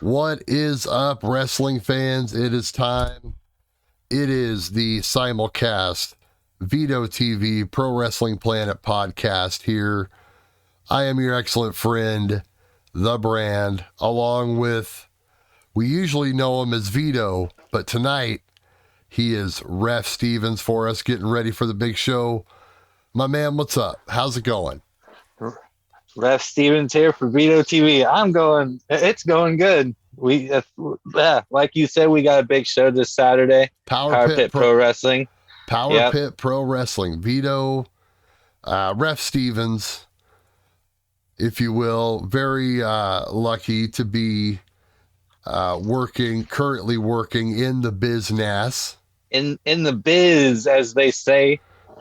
What is up, wrestling fans? It is time. It is the simulcast Veto TV Pro Wrestling Planet podcast here. I am your excellent friend, The Brand, along with, we usually know him as Vito, but tonight he is Ref Stevens for us, getting ready for the big show. My man, what's up? How's it going? Ref Stevens here for Veto TV. It's going good. Like you said, we got a big show this Saturday. Power Pit Pro Wrestling. Pit Pro Wrestling. Vito, Ref Stevens, if you will, very lucky to be currently working in the business. In the biz, as they say.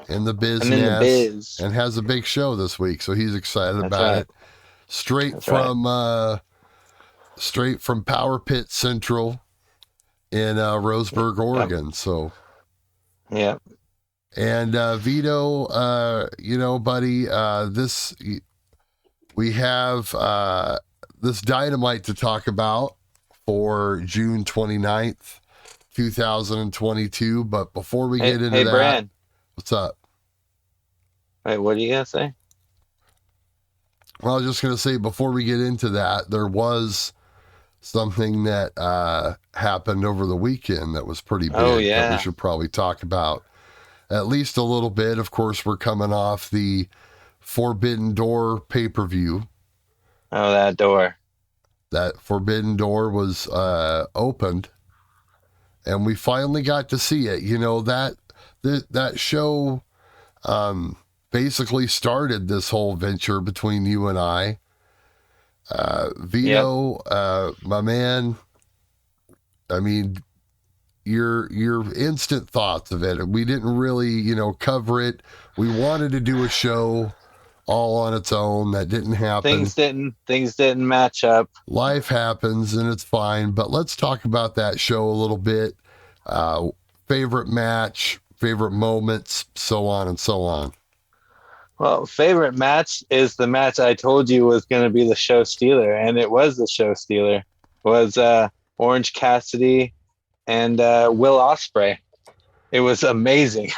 In the business. And has a big show this week, so he's excited about it. Straight from Power Pit Central in Roseburg, Oregon. Yep. So, yeah. And Vito, buddy, we have this Dynamite to talk about for June 29th, 2022. But before we get into that, Brand. What's up? Hey, what are you gonna say? Well, I was just gonna say, before we get into that, there was something that happened over the weekend that was pretty big. Oh, yeah. That we should probably talk about at least a little bit. Of course, we're coming off the Forbidden Door pay-per-view. Oh, that door. That Forbidden Door was opened, and we finally got to see it. You know, that show basically started this whole venture between you and I. Vito, my man, I mean, your instant thoughts of it. We didn't really, cover it. We wanted to do a show all on its own. That didn't happen. Things didn't match up. Life happens and it's fine, but let's talk about that show a little bit. Favorite match, favorite moments, so on and so on. Well, favorite match is the match I told you was going to be the show stealer, and it was the show stealer. It was Orange Cassidy and Will Ospreay. It was amazing.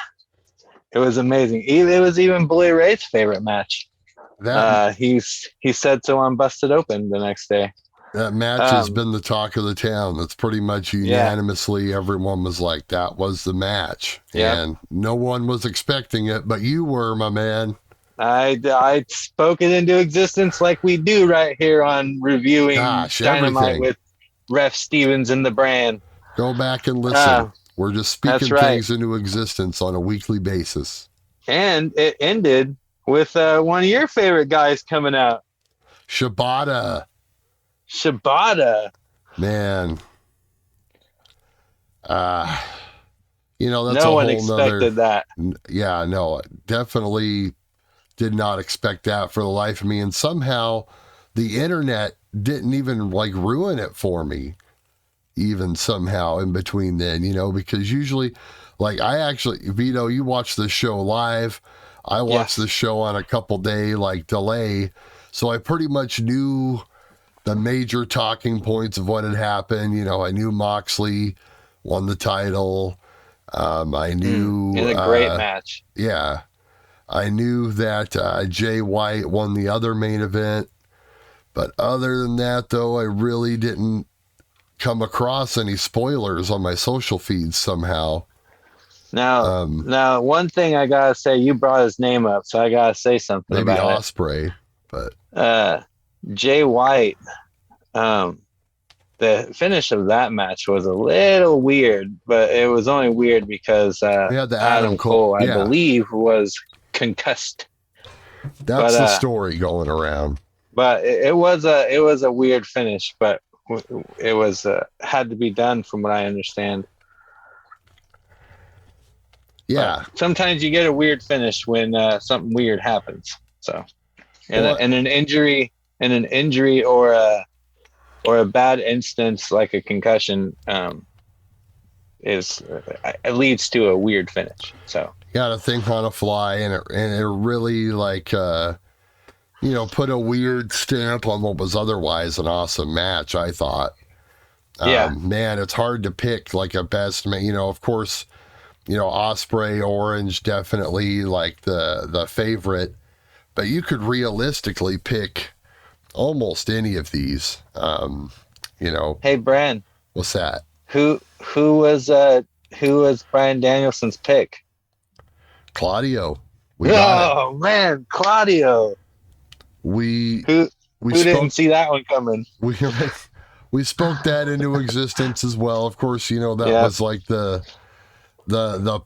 It was amazing. It was even Bully Ray's favorite match. He said so on Busted Open the next day. That match has been the talk of the town. That's pretty much unanimously, everyone was like, that was the match. Yeah. And no one was expecting it, but you were, my man. I spoke it into existence like we do right here on reviewing Dynamite everything. With Ref Stevens and the Brand. Go back and listen. We're just speaking things into existence on a weekly basis. And it ended with one of your favorite guys coming out. Shibata. Man. That's no one expected that. Yeah, no, definitely did not expect that for the life of me. And somehow the internet didn't even ruin it for me, even somehow in between then, because usually Vito, you watch the show live. I watched the show on a couple day delay. So I pretty much knew the major talking points of what had happened. I knew Moxley won the title. I knew in a great match. Yeah. I knew that Jay White won the other main event. But other than that, though, I really didn't come across any spoilers on my social feeds somehow. Now, one thing I gotta say, you brought his name up, so I gotta say something maybe about Ospreay, but Jay White, the finish of that match was a little weird, but it was only weird because Adam Cole, I believe, was concussed. That's the story going around. But it was a weird finish, but it was had to be done from what I understand. Yeah. But sometimes you get a weird finish when something weird happens. So, and an injury or a bad instance like a concussion it leads to a weird finish. So you got to think on a fly, and it really put a weird stamp on what was otherwise an awesome match, I thought. Yeah. Man, it's hard to pick like a best man. Of course, Osprey, Orange, definitely like the favorite, but you could realistically pick almost any of these. You know, Hey, Bran, what's that? who was Brian Danielson's pick? Claudio. We got it. Oh man, Claudio. We Who we who didn't spoke see that one coming? we we spoke that into existence as well. Of course, that Yeah. was like the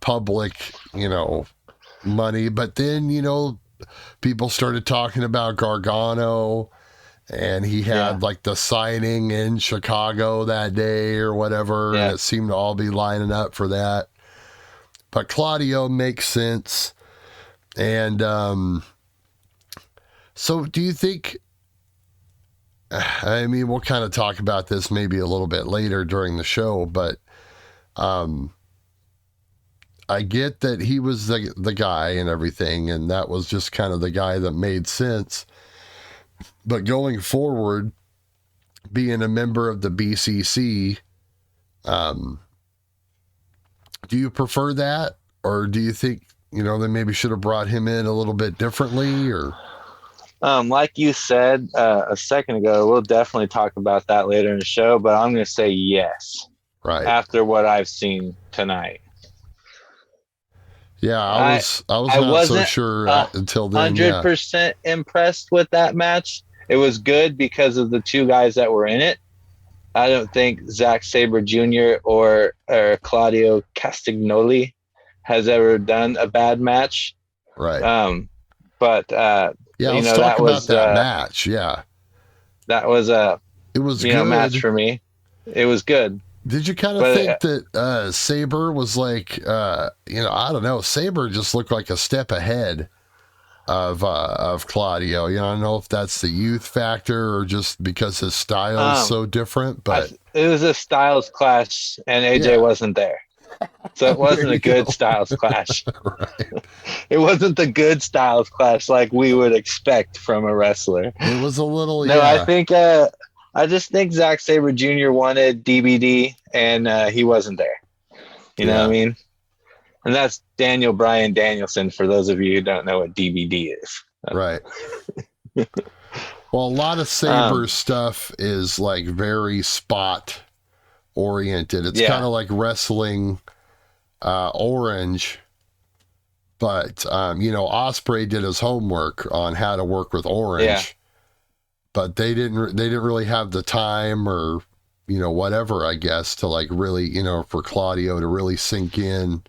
public, money. But then, people started talking about Gargano, and he had like the signing in Chicago that day or whatever, and Yeah. it seemed to all be lining up for that. But Claudio makes sense. And so do you think, I mean, we'll kind of talk about this maybe a little bit later during the show, but I get that he was the guy and everything, and that was just kind of the guy that made sense. But going forward, being a member of the BCC, do you prefer that? Or do you think, they maybe should have brought him in a little bit differently? Or Like you said a second ago, we'll definitely talk about that later in the show, but I'm going to say yes. Right. After what I've seen tonight. Yeah, I was not so sure until then. 100% impressed with that match. It was good because of the two guys that were in it. I don't think Zack Sabre Jr. or Claudio Castagnoli has ever done a bad match. Right. But let's talk about that match. Yeah. That was it was good match for me. It was good. Did you kind of think that Sabre was like, I don't know, Sabre just looked like a step ahead of Claudio? I don't know if that's the youth factor or just because his style is so different, but it was a styles clash and AJ wasn't there. So it wasn't a good styles clash. Right. It wasn't the good styles clash like we would expect from a wrestler. It was a little, No, I think I just think Zack Sabre Jr. wanted DBD and he wasn't there. You know what I mean? And that's Daniel Bryan Danielson, for those of you who don't know what DBD is. Right. Well, a lot of Sabre stuff is like very spot oriented. It's kind of like wrestling Orange, but Osprey did his homework on how to work with Orange, but they didn't really have the time or whatever, I guess, to like really for Claudio to really sink in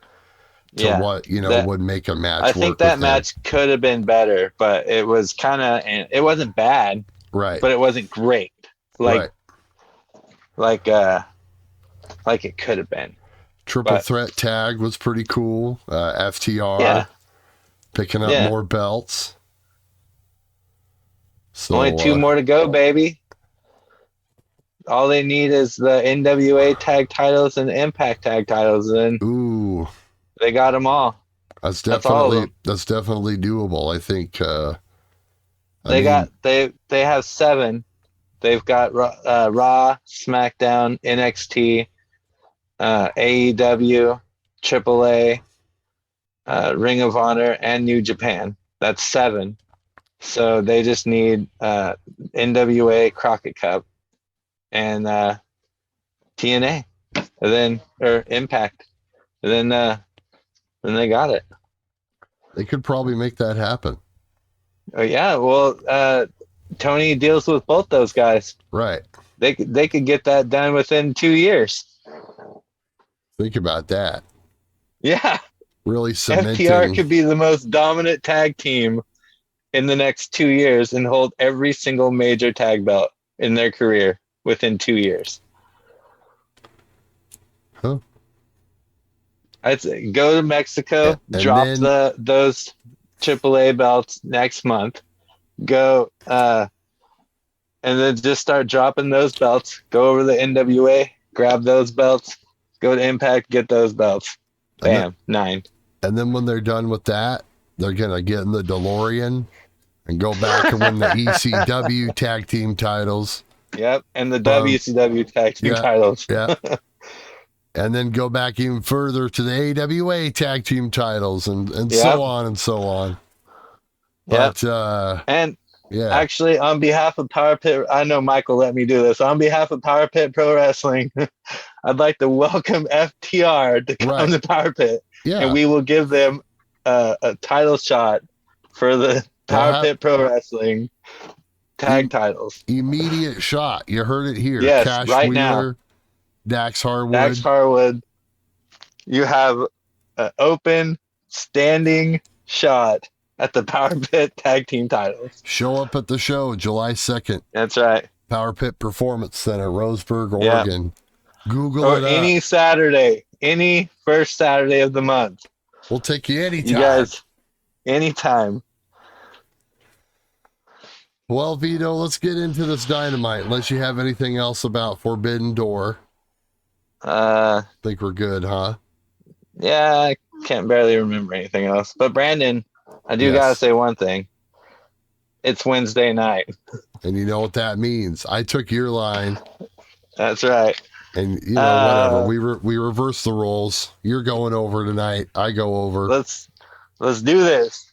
to what would make a match. I think that match could have been better, but it was it wasn't bad, right? But it wasn't great, like it could have been. Triple threat tag was pretty cool. FTR picking up more belts. So, only 2 more to go, baby. All they need is the NWA tag titles and the Impact tag titles, and they got them all. That's definitely doable. I think they have 7. They've got Raw, SmackDown, NXT, AEW, AAA, Ring of Honor, and New Japan. That's 7. So they just need NWA, Crockett Cup, and TNA, and then Impact, and then they got it. They could probably make that happen. Oh yeah, well, Tony deals with both those guys. Right. They could get that done within 2 years. Think about that. Yeah. Really cementing. FTR could be the most dominant tag team in the next 2 years and hold every single major tag belt in their career within 2 years. Huh. I'd say go to Mexico, drop those AAA belts next month. Go and then just start dropping those belts. Go over to the NWA, grab those belts, go to Impact, get those belts. Bam, 9. And then when they're done with that, they're gonna get in the DeLorean and go back and win the ECW tag team titles. Yep, and the From WCW tag team titles. Yeah. And then go back even further to the AWA tag team titles and so on and so on. Yep. But And yeah. actually, on behalf of Power Pit, I know Michael let me do this. On behalf of Power Pit Pro Wrestling, I'd like to welcome FTR to come to Power Pit. Yeah. And we will give them a title shot for the Power Pit Pro Wrestling tag titles. Immediate shot. You heard it here. Yes, Cash right Wheeler, now. Dax Harwood. Dax Harwood. You have an open, standing shot at the Power Pit tag team titles. Show up at the show July 2nd. That's right. Power Pit Performance Center, Roseburg, Oregon. Google or it up. Any Saturday, any first Saturday of the month. We'll take you anytime. You guys, anytime. Well, Vito, let's get into this Dynamite. Unless you have anything else about Forbidden Door. Think we're good, huh? Yeah, I can't barely remember anything else. But Brandon, I do gotta say one thing. It's Wednesday night. And you know what that means. I took your line. That's right. And you know, whatever. We reverse the roles. You're going over tonight. I go over. Let's do this.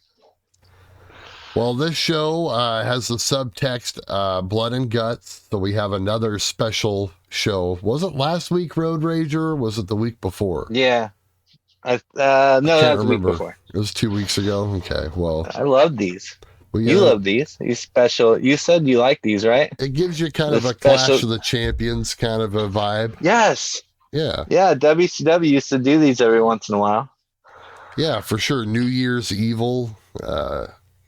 Well, this show has the subtext blood and guts. So we have another special show. Was it last week, Road Rager? Or was it the week before? Yeah. No, that was the week before. It was 2 weeks ago. Okay, well. I love these. You love these. These special. You said you like these, right? It gives you kind of a Clash of the Champions kind of a vibe. Yes. Yeah. Yeah, WCW used to do these every once in a while. Yeah, for sure. New Year's Evil.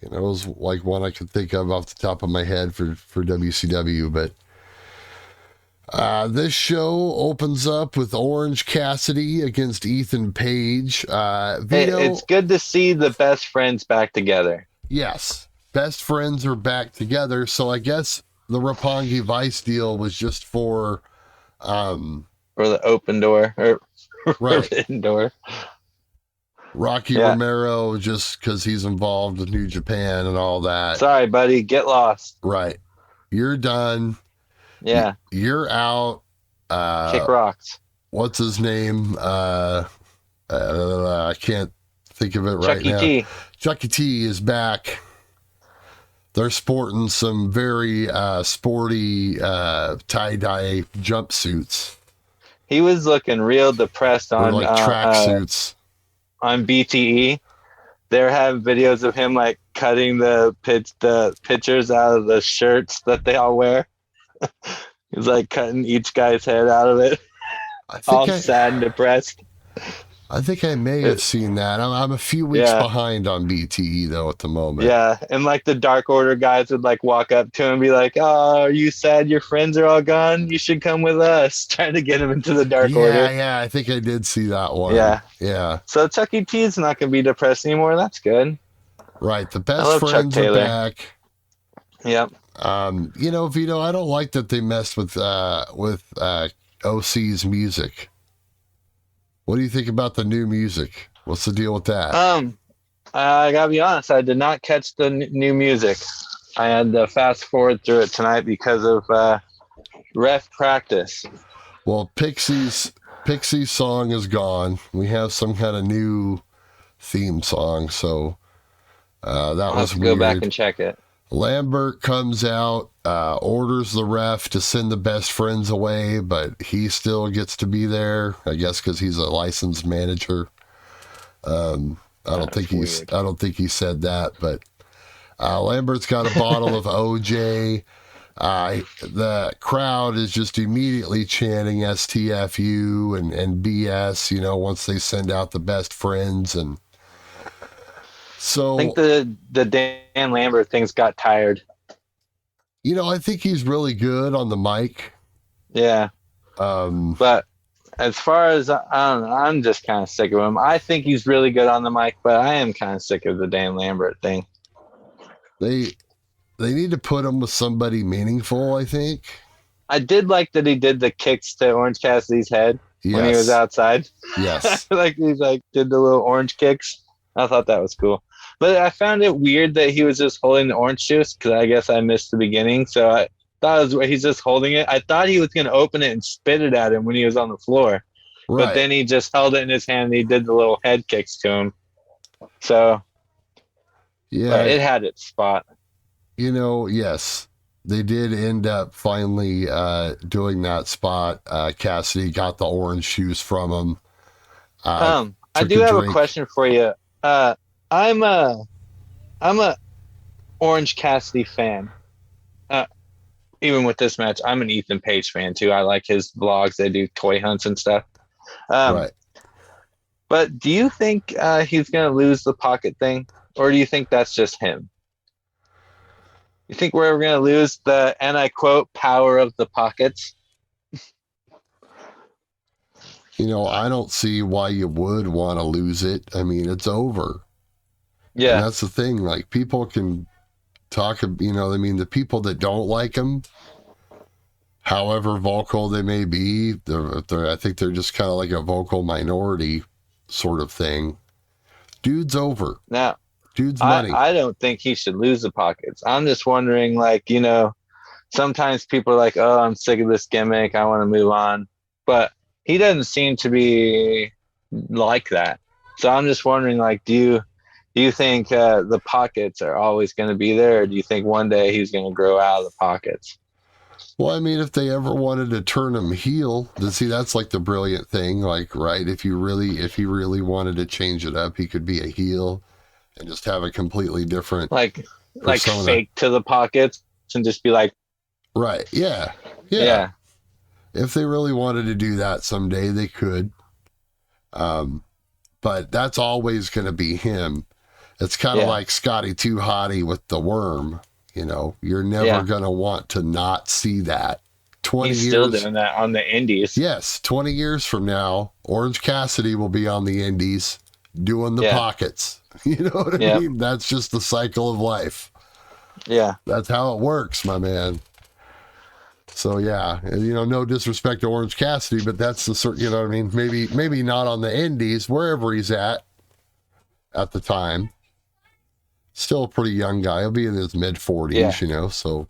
It was like one I could think of off the top of my head for WCW. But this show opens up with Orange Cassidy against Ethan Page. Vito, it's good to see the best friends back together. Yes. Best friends are back together. So I guess the Roppongi Vice deal was just for the open door or forbidden door. Rocky Romero, just because he's involved with New Japan and all that. Sorry, buddy. Get lost. Right. You're done. Yeah. You're out. Kick rocks. What's his name? I can't think of it right now. T. Chucky T is back. They're sporting some very sporty tie-dye jumpsuits. He was looking real depressed on track suits. On BTE. They're having videos of him like cutting the pictures out of the shirts that they all wear. He's like cutting each guy's head out of it. All sad and depressed. I think I may have seen that. I'm a few weeks behind on BTE though at the moment. Yeah, and like the Dark Order guys would like walk up to him and be like, "Oh, are you sad your friends are all gone? You should come with us." Trying to get him into the Dark Order. Yeah, I think I did see that one. Yeah. So Chucky T is not going to be depressed anymore. That's good. Right, the best friends are back. Yep. Vito, I don't like that they messed with OC's music. What do you think about the new music? What's the deal with that? I gotta be honest, I did not catch the new music. I had to fast forward through it tonight because of ref practice. Well, Pixie's song is gone. We have some kind of new theme song, so that was weird. Go back and check it. Lambert comes out, orders the ref to send the best friends away, but he still gets to be there, I guess, because he's a licensed manager. I don't think he said that, but Lambert's got a bottle of OJ. The crowd is just immediately chanting STFU and BS, once they send out the best friends. And so I think the Dan Lambert things got tired. I think he's really good on the mic. Yeah. But as far as I don't know, I'm just kind of sick of him. I think he's really good on the mic, but I am kind of sick of the Dan Lambert thing. They need to put him with somebody meaningful, I think. I did like that he did the kicks to Orange Cassidy's head when he was outside. Yes. Like he did the little orange kicks. I thought that was cool. But I found it weird that he was just holding the orange juice because I guess I missed the beginning. So thought it was where he's just holding it. I thought he was going to open it and spit it at him when he was on the floor. But Right. then he just held it in his hand and he did the little head kicks to him. So, Yeah. but it had its spot. Yes, they did end up finally doing that spot. Cassidy got the orange shoes from him. I took do a have a drink. question for you. I'm a Orange Cassidy fan. Even with this match, I'm an Ethan Page fan too. I like his vlogs. They do toy hunts and stuff. Right. But do you think he's going to lose the pocket thing? Or do you think that's just him? You think we're ever going to lose the, and I quote, power of the pockets? I don't see why you would want to lose it. I mean, it's over. Yeah. And that's the thing. Like, people can talk, the people that don't like him, however vocal they may be, I think they're just kind of like a vocal minority sort of thing. Dude's over. Now, Dude's money. I don't think he should lose the pockets. I'm just wondering, sometimes people are like, oh, I'm sick of this gimmick. I want to move on. But he doesn't seem to be like that. So I'm just wondering, do you think the pockets are always going to be there? Or do you think one day he's going to grow out of the pockets? Well, I mean, if they ever wanted to turn him heel, that's like the brilliant thing. Like, right, if he really wanted to change it up, he could be a heel and just have a completely different persona. Fake to the pockets and just be like, right, yeah. If they really wanted to do that someday, they could. But that's always going to be him. It's kind of like Scotty 2 Hotty with the worm. You're never going to want to not see that. 20 he's years, still doing that on the indies. Yes, 20 years from now, Orange Cassidy will be on the indies doing the pockets. You know what I mean? That's just the cycle of life. Yeah. That's how it works, my man. So, yeah, no disrespect to Orange Cassidy, but that's the sort, you know what I mean? Maybe not on the indies, wherever he's at the time. Still a pretty young guy. He'll be in his mid 40s, so.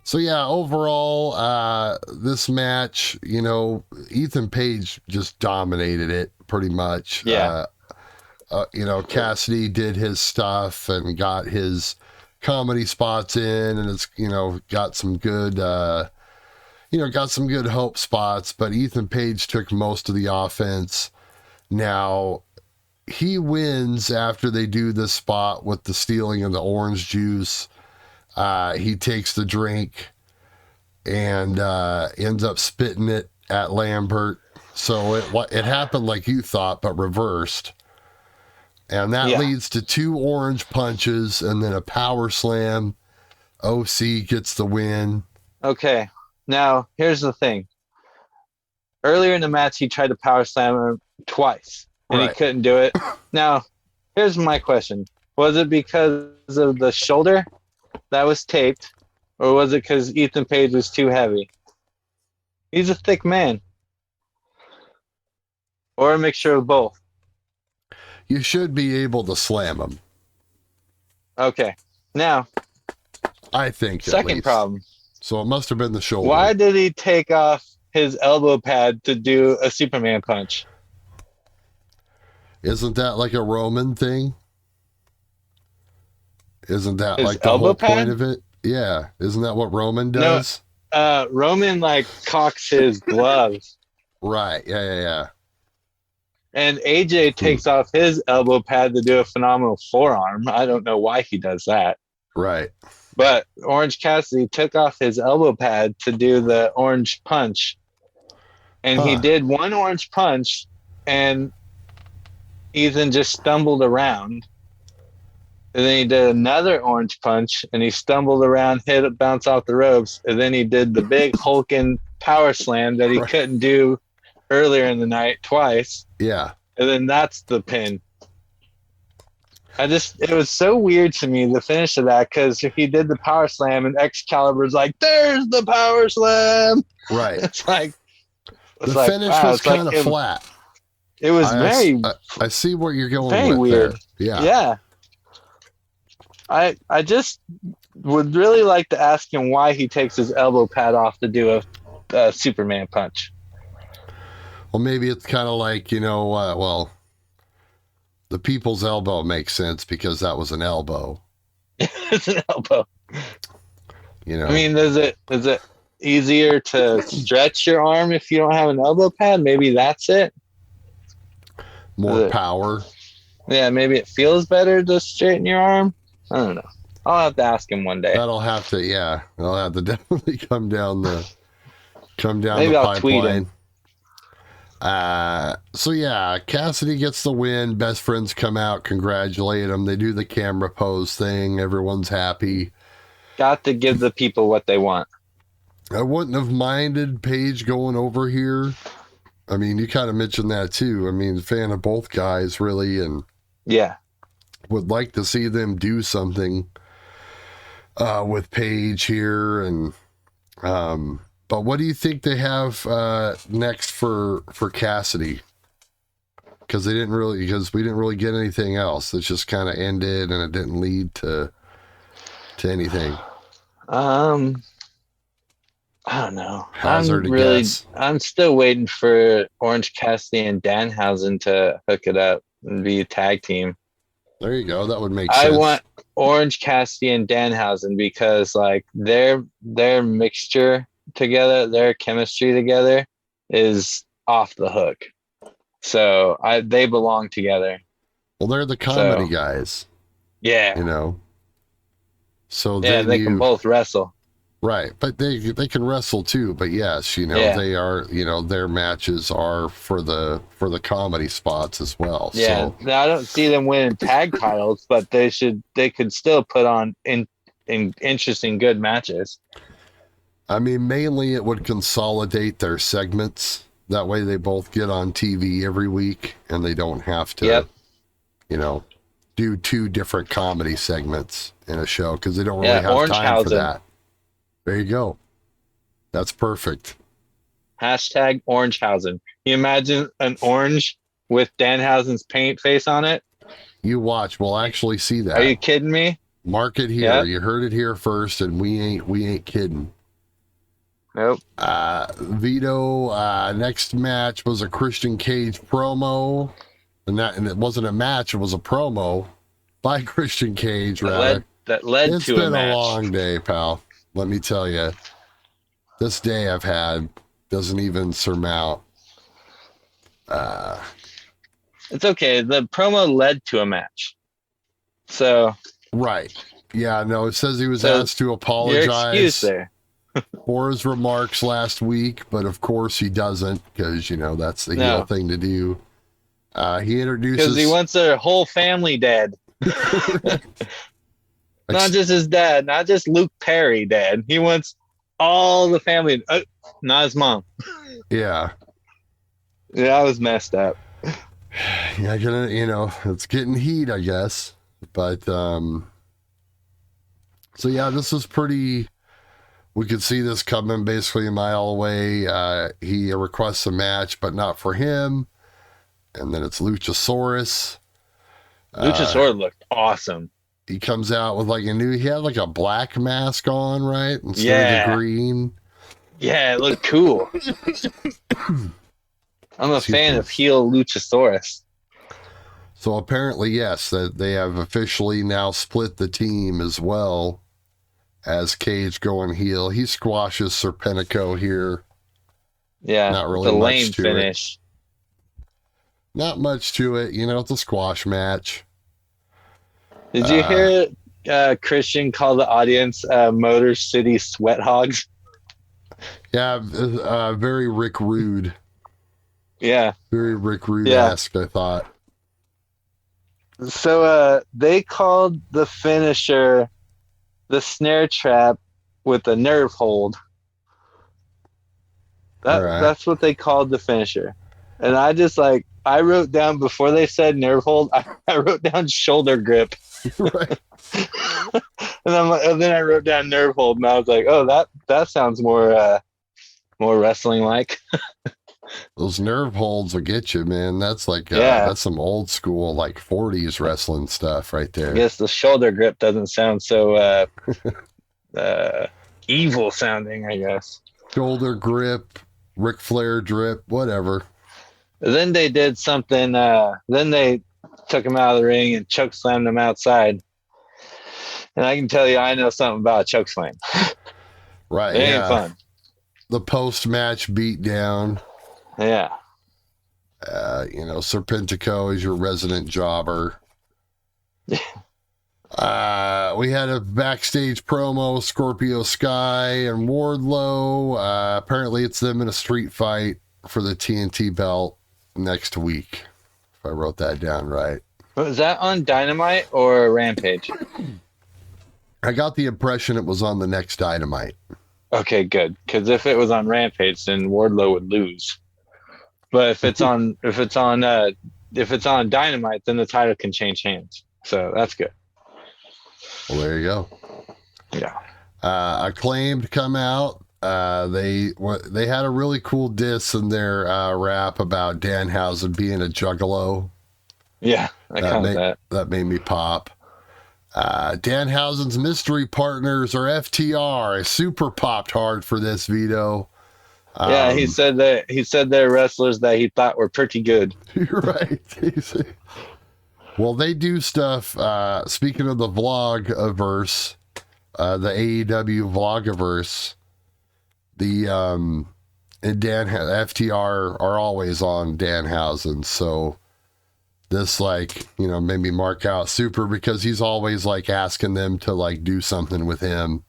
So yeah, overall, this match, Ethan Page just dominated it pretty much. Yeah. Cassidy did his stuff and got his comedy spots in, and it's, got some good, hope spots, but Ethan Page took most of the offense. Now, he wins after they do this spot with the stealing of the orange juice. He takes the drink and ends up spitting it at Lambert. So it happened like you thought, but reversed. And that leads to 2 orange punches and then a power slam. OC gets the win. Okay. Now, here's the thing. Earlier in the match, he tried to power slam him twice, and he couldn't do it. Now, here's my question. Was it because of the shoulder that was taped, or was it because Ethan Page was too heavy? He's a thick man. Or a mixture of both. You should be able to slam him. Okay. Now, I think second problem. So it must have been the shoulder. Why did he take off his elbow pad to do a Superman punch? Isn't that like a Roman thing? Isn't that His like the elbow whole pad? point of it? Yeah. Isn't that what Roman does? Roman cocks his gloves. Right. Yeah. And AJ takes off his elbow pad to do a phenomenal forearm. I don't know why he does that. Right. But Orange Cassidy took off his elbow pad to do the orange punch. And he did one orange punch, and Ethan just stumbled around. And then he did another orange punch, and he stumbled around, hit it, bounced off the ropes. And then he did the big hulking power slam that he couldn't do earlier in the night twice. Yeah. And then that's the pin. It was so weird to me, the finish of that, because he did the power slam and Excalibur's like, there's the power slam. Right. The finish was kind of flat. It was I see where you're going very with weird. there. Yeah. Yeah. I just would really like to ask him why he takes his elbow pad off to do a Superman punch. Well, maybe it's kind of like, well, the people's elbow makes sense because that was an elbow. It's an elbow. I mean, is it easier to stretch your arm if you don't have an elbow pad? Maybe that's it. More power. Yeah, maybe it feels better to straighten your arm. I don't know. I'll have to ask him one day. That'll have to definitely come down the Maybe I'll tweet him. So yeah, Cassidy gets the win. Best friends come out, congratulate him. They do the camera pose thing. Everyone's happy. Got to give the people what they want. I wouldn't have minded Paige going over here. I mean, you kind of mentioned that too. I mean, fan of both guys, really, and yeah, would like to see them do something with Paige here. And but what do you think they have next for Cassidy? Because we didn't really get anything else. It just kind of ended, and it didn't lead to anything. I don't know. Guess. I'm still waiting for Orange Cassidy and Danhausen to hook it up and be a tag team. There you go. That would make sense. I want Orange Cassidy and Danhausen because like their mixture together, their chemistry together is off the hook. So they belong together. Well, they're the comedy guys. Yeah. So yeah, they can both wrestle. Right, but they can wrestle too. But yes, they are. Their matches are for the comedy spots as well. Yeah, so. Now, I don't see them winning tag titles, but they could still put on in interesting, good matches. I mean, mainly it would consolidate their segments. That way, they both get on TV every week, and they don't have to, do two different comedy segments in a show because they don't really have time for that. There you go. That's perfect. Hashtag Orangehausen. Can you imagine an orange with Danhausen's paint face on it? You watch. We'll actually see that. Are you kidding me? Mark it here. Yep. You heard it here first, and we ain't kidding. Nope. Vito, next match was a Christian Cage promo. And it wasn't a match, it was a promo by Christian Cage, rather. That led to a match. It's been a long day, pal. Let me tell you, this day I've had doesn't even surmount. It's okay. The promo led to a match. So. Right. Yeah, no, it says he was asked to apologize for his remarks last week, but of course he doesn't because, that's the heel thing to do. He introduces... Because he wants their whole family dead. Not just his dad, not just Luke Perry dead. He wants all the family. Not his mom. Yeah. Yeah, I was messed up. Yeah, it's getting heat, I guess. But, so yeah, this is pretty... We could see this coming basically a mile away. He requests a match, but not for him. And then it's Luchasaurus. Luchasaurus looked awesome. He comes out with he had like a black mask on, right? Instead of the green. Yeah, it looked cool. I'm a fan of heel Luchasaurus. So apparently, yes, that they have officially now split the team as well as Cage going heel. He squashes Serpentico here. Yeah, not really it's a much lame to finish. Not much to it. It's a squash match. Did you hear Christian call the audience Motor City Sweat Hogs? Yeah, very Rick Rude. Yeah. Very Rick Rude-esque, I thought. So they called the finisher the snare trap with a nerve hold. That's what they called the finisher. And I wrote down before they said nerve hold, I wrote down shoulder grip. Right. and then I wrote down nerve hold, and I was like, oh, that sounds more wrestling like. Those nerve holds will get you, man. That's like Yeah. that's some old school like 40s wrestling stuff right I there. guess the shoulder grip doesn't sound so evil sounding, I guess. Shoulder grip, Ric Flair drip, whatever. Then they did something. Then they took him out of the ring and choke slammed him outside. And I can tell you, I know something about a choke slam. Right. It ain't fun. The post-match beatdown. Yeah. Serpentico is your resident jobber. We had a backstage promo, Scorpio Sky and Wardlow. Apparently it's them in a street fight for the TNT belt next week, if I wrote that down right. Was that on Dynamite or Rampage? I got the impression it was on the next Dynamite. Okay, good. Because if it was on Rampage, then Wardlow would lose. But if it's on Dynamite, then the title can change hands. So that's good. Well, there you go. Yeah. Acclaimed come out. They had a really cool diss in their rap about Danhausen being a juggalo. Yeah, that made me pop. Danhausen's mystery partners are FTR. I super popped hard for this, Vito. Yeah, he said they're wrestlers that he thought were pretty good. You're right. Well, they do stuff. Speaking of the vlog-averse, the AEW vlog-averse, and FTR are always on Danhausen, so this made me mark out super because he's always like asking them to like do something with him.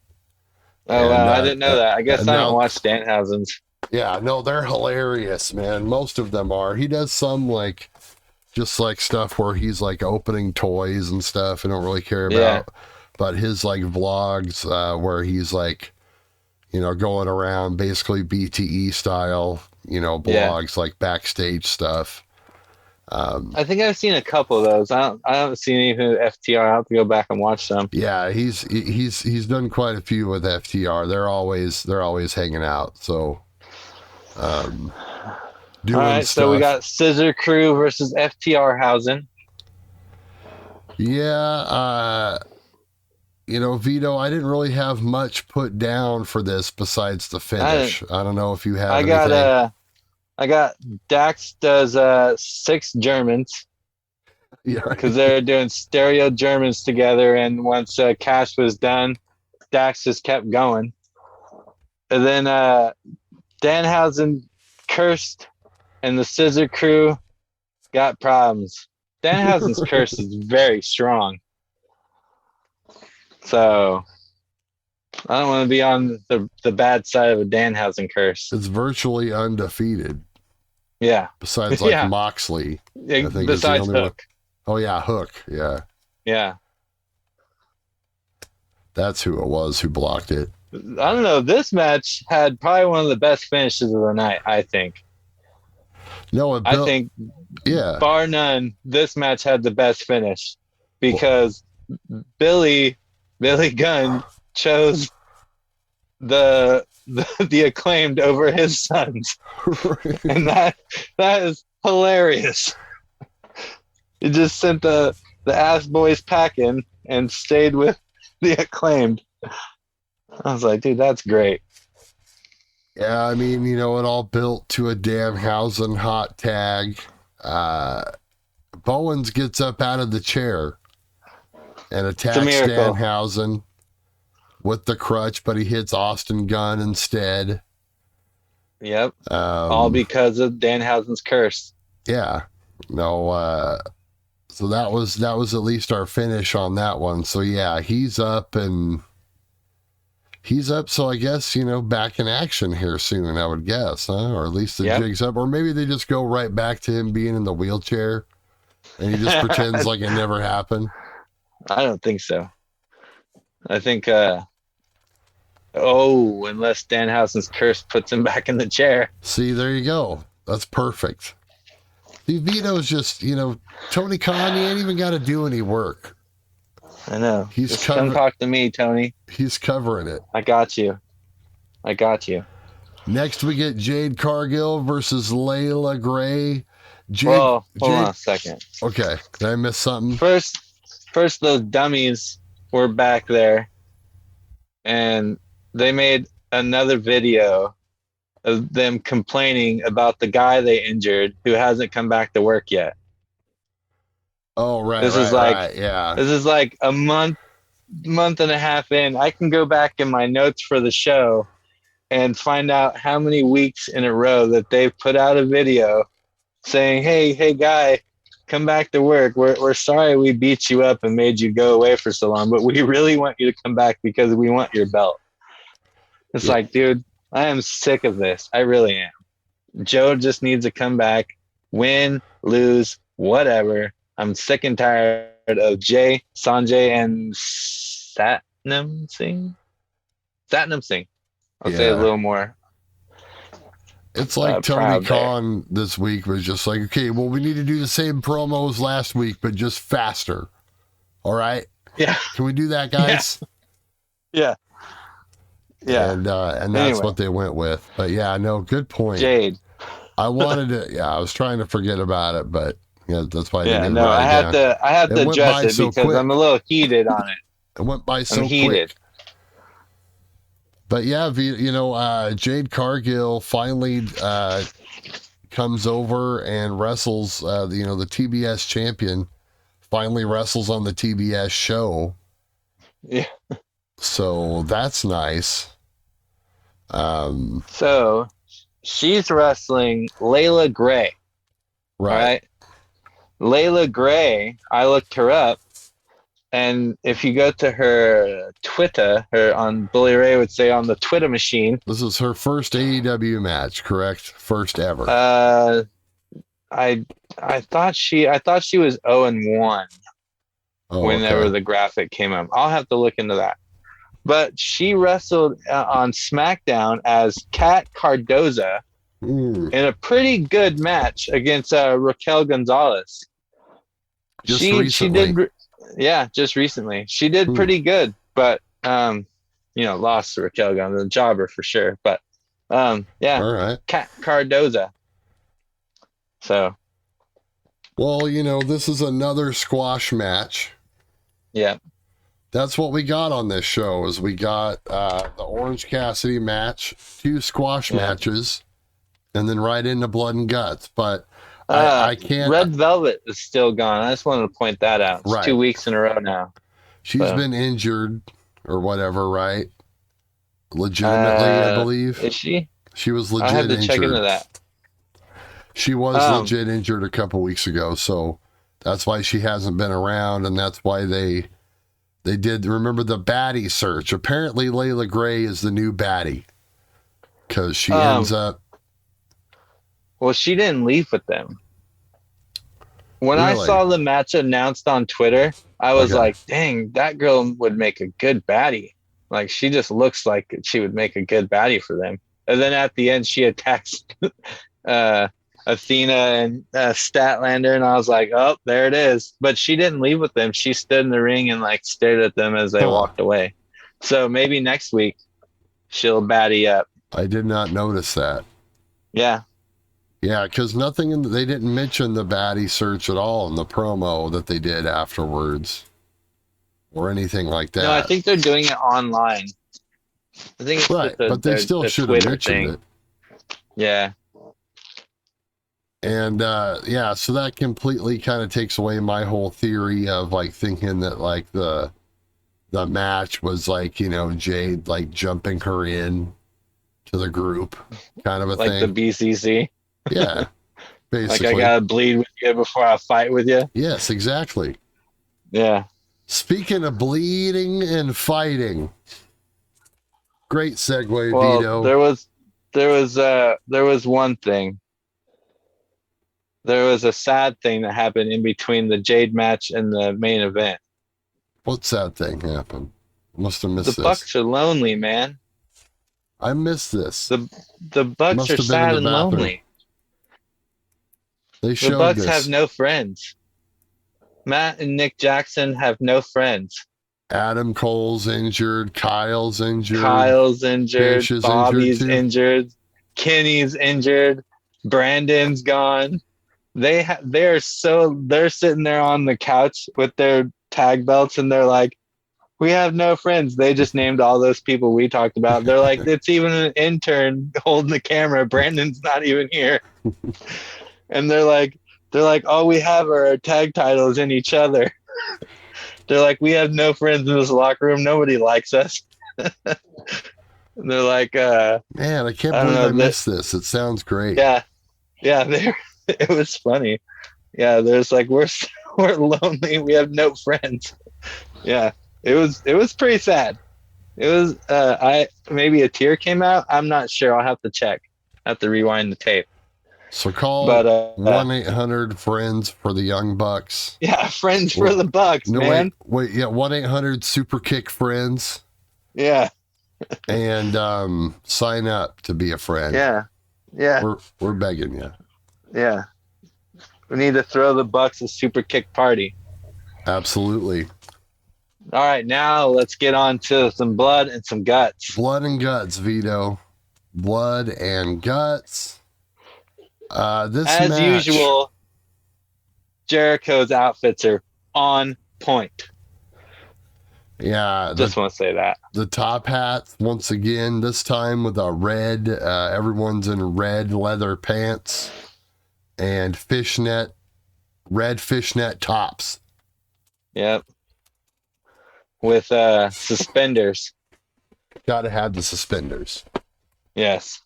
Oh, wow, I didn't know that. I guess I haven't watched Danhausen's. Yeah, no, they're hilarious, man. Most of them are. He does some just stuff where he's like opening toys and stuff. I don't really care about. Yeah. But his vlogs where he's going around basically BTE style, blogs, like backstage stuff. I think I've seen a couple of those. I haven't seen anything with FTR. I have to go back and watch them. Yeah, he's done quite a few with FTR. They're always hanging out. So, all right. Stuff. So we got Scissor Crew versus FTR Hausen. Yeah, Vito, I didn't really have much put down for this besides the finish. I don't know if you have. I got Dax does 6 Germans. Yeah, because they're doing stereo Germans together, and once Cash was done, Dax just kept going. And then Danhausen cursed, and the Scissor Crew got problems. Danhausen's curse is very strong. So I don't want to be on the bad side of a Danhausen curse. It's virtually undefeated. Yeah. Besides Moxley. I think besides Hook. Oh yeah, Hook. Yeah. Yeah. That's who it was who blocked it. I don't know. This match had probably one of the best finishes of the night, I think. No, I think, bar none, this match had the best finish because Billy Gunn chose the Acclaimed over his sons, and that is hilarious. He just sent the ass boys packing and stayed with the Acclaimed. I was like, dude, that's great. Yeah, I mean, it all built to a Danhausen hot tag. Bowens gets up out of the chair and attacks Danhausen with the crutch, but he hits Austin Gunn instead. Yep. All because of Danhausen's curse. Yeah. No, so that was at least our finish on that one. So yeah, he's up, so I guess, back in action here soon, I would guess, huh? Or at least the jig's up. Or maybe they just go right back to him being in the wheelchair and he just pretends like it never happened. I don't think so. I think, unless Danhausen's curse puts him back in the chair. See, there you go. That's perfect. See, Vito's just, Tony Khan, he ain't even got to do any work. I know. Come talk to me, Tony. He's covering it. I got you. Next, we get Jade Cargill versus Layla Gray. Hold on a second. Okay, did I miss something? First, those dummies were back there, and they made another video of them complaining about the guy they injured who hasn't come back to work yet. Oh, right, This is like a month and a half in. I can go back in my notes for the show and find out how many weeks in a row that they've put out a video saying, hey guy, come back to work. We're sorry we beat you up and made you go away for so long, but we really want you to come back because we want your belt. It's like, dude, I am sick of this. I really am. Joe just needs to come back, win, lose, whatever. I'm sick and tired of Jay, Sanjay, and Satnam Singh. I'll say a little more. It's like Tony Khan this week was just like, okay, well, we need to do the same promos last week, but just faster. All right? Yeah. Can we do that, guys? Yeah. Yeah. And that's what they went with. But yeah, no, good point. Jade. I wanted to, I was trying to forget about it, but yeah, that's why I didn't I have to address it because quick. I'm a little heated on it. It went by so quick. But yeah, Jade Cargill finally comes over and wrestles, the TBS champion finally wrestles on the TBS show. Yeah. So that's nice. So she's wrestling Layla Gray. Right? Layla Gray, I looked her up, and if you go to her Twitter, on Bully Ray would say on the Twitter machine. This is her first AEW match, correct? First ever. I thought she was 0-1 whenever the graphic came up. I'll have to look into that. But she wrestled on SmackDown as Kat Cardoza in a pretty good match against Raquel Gonzalez. Just recently. Just recently. She did pretty good, but lost to Raquel Gonzalez, the jobber for sure. But all right. Kat Cardoza. So. Well, this is another squash match. Yeah. That's what we got on this show is we got the Orange Cassidy match, 2 squash matches, and then right into Blood and Guts. But I can't. Red Velvet is still gone. I just wanted to point that out. It's 2 weeks in a row now. She's been injured or whatever, right? Legitimately, I believe. Is she? She was legit injured. I have to injured. check into that. She was legit injured a couple weeks ago, so that's why she hasn't been around, and that's why they did, remember the baddie search. Apparently Layla Gray is the new baddie because she ends up. Well, she didn't leave with them. When I saw the match announced on Twitter, I was like, dang, that girl would make a good baddie. Like, she just looks like she would make a good baddie for them. And then at the end, she attacks Athena and Statlander, and I was like, oh, there it is. But she didn't leave with them. She stood in the ring and stared at them as they walked away. So maybe next week she'll baddie up. I did not notice that. Yeah, because they didn't mention the baddie search at all in the promo that they did afterwards or anything like that. No, I think they're doing it online. I think it's right, but they still should have mentioned it. Yeah. And so that completely kind of takes away my whole theory of thinking that the match was Jade jumping her in to the group kind of a thing. Like the BCC. Yeah. Basically. I gotta bleed with you before I fight with you. Yes, exactly. Yeah. Speaking of bleeding and fighting. Great segue, Vito. There was one thing. There was a sad thing that happened in between the Jade match and the main event. What sad thing happened? Must have missed this. The Bucks are lonely, man. I missed this. The Bucks are sad and lonely. They showed the Bucks this. have no friends. Matt and Nick Jackson have no friends. Adam Cole's injured. Kyle's injured. Bobby's injured. Kenny's injured. Brandon's gone. They're sitting there on the couch with their tag belts, and they're like, we have no friends. They just named all those people we talked about. They're like, it's even an intern holding the camera. Brandon's not even here. And they're like, all we have are our tag titles in each other. They're like, we have no friends in this locker room. Nobody likes us. And they're like, man, I can't believe I missed this. It sounds great. Yeah. It was funny. Yeah, there's like, we're lonely. We have no friends. Yeah. It was pretty sad. It was maybe a tear came out. I'm not sure. I'll have to check. I have to rewind the tape. So call 1-800-FRIENDS for the Young Bucks. Yeah, friends for the Bucks, man. Wait, yeah, 1-800-SUPERKICK-FRIENDS. Yeah. And sign up to be a friend. Yeah. We're begging you. Yeah. We need to throw the Bucks a super kick party. Absolutely. All right, now let's get on to some blood and some guts. Blood and guts, Vito. Blood and guts. As usual, Jericho's outfits are on point. Yeah. Just want to say that. The top hats, once again, this time with a red, everyone's in red leather pants and red fishnet tops. Yep. With suspenders. Gotta have the suspenders. Yes.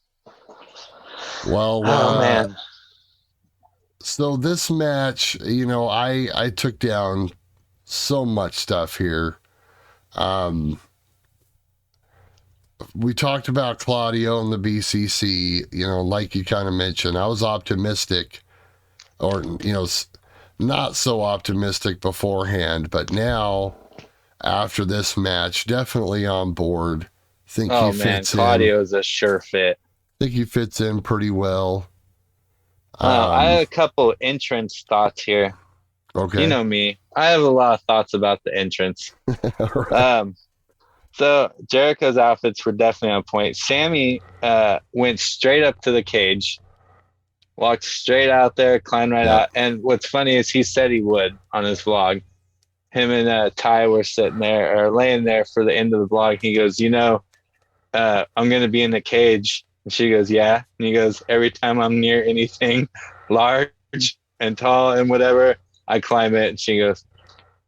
Well, man. So this match, I took down so much stuff here. We talked about Claudio and the BCC, like you kind of mentioned. I was optimistic, or, not so optimistic beforehand, but now, after this match, definitely on board. Think he fits in. Claudio's a sure fit. I think he fits in pretty well. I have a couple entrance thoughts here. Okay. You know me. I have a lot of thoughts about the entrance. Right. So Jericho's outfits were definitely on point. Sammy went straight up to the cage, walked straight out there, climbed right out. And what's funny is he said he would on his vlog. Him and Ty were sitting there or laying there for the end of the vlog. He goes, I'm going to be in the cage. And she goes, yeah. And he goes, every time I'm near anything large and tall and whatever, I climb it. And she goes,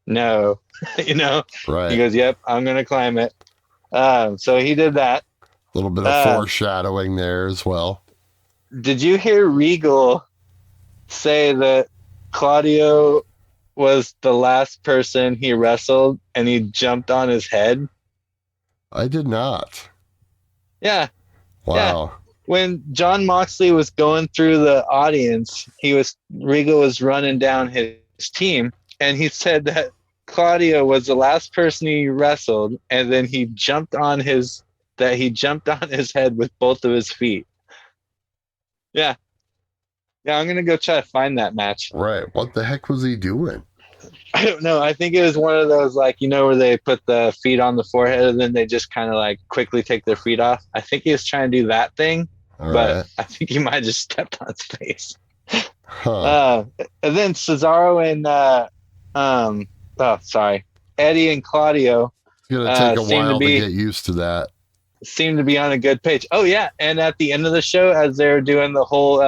no. Right. He goes, yep, I'm going to climb it. So he did that. A little bit of foreshadowing there as well. Did you hear Regal say that Claudio was the last person he wrestled and he jumped on his head? I did not. Yeah. Wow. Yeah. When John Moxley was going through the audience, Regal was running down his team, and he said that Claudio was the last person he wrestled, and then he jumped on his head with both of his feet. Yeah. Yeah, I'm gonna go try to find that match. Right. What the heck was he doing? I don't know. I think it was one of those, where they put the feet on the forehead and then they just kind of quickly take their feet off. I think he was trying to do that thing, but I think he might have just stepped on his face. Huh. And then Cesaro and Eddie and Claudio. It's gonna take a while to get used to that. Seem to be on a good page. Oh yeah, and at the end of the show, as they're doing the whole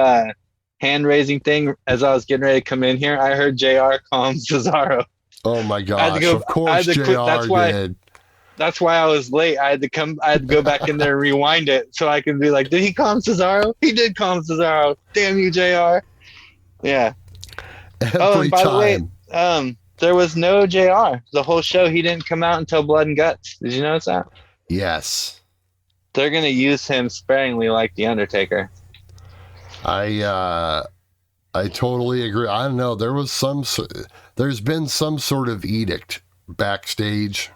hand-raising thing, as I was getting ready to come in here, I heard JR call him Cesaro. Oh my gosh, of course JR did. That's why I was late. I had to go back in there and rewind it so I can be like, did he call him Cesaro? He did call him Cesaro. Damn you, JR. Yeah. Every by time. the way, there was no JR. The whole show, he didn't come out until Blood and Guts. Did you notice that? Yes. They're going to use him sparingly like The Undertaker. I totally agree. I don't know. There's been some sort of edict backstage.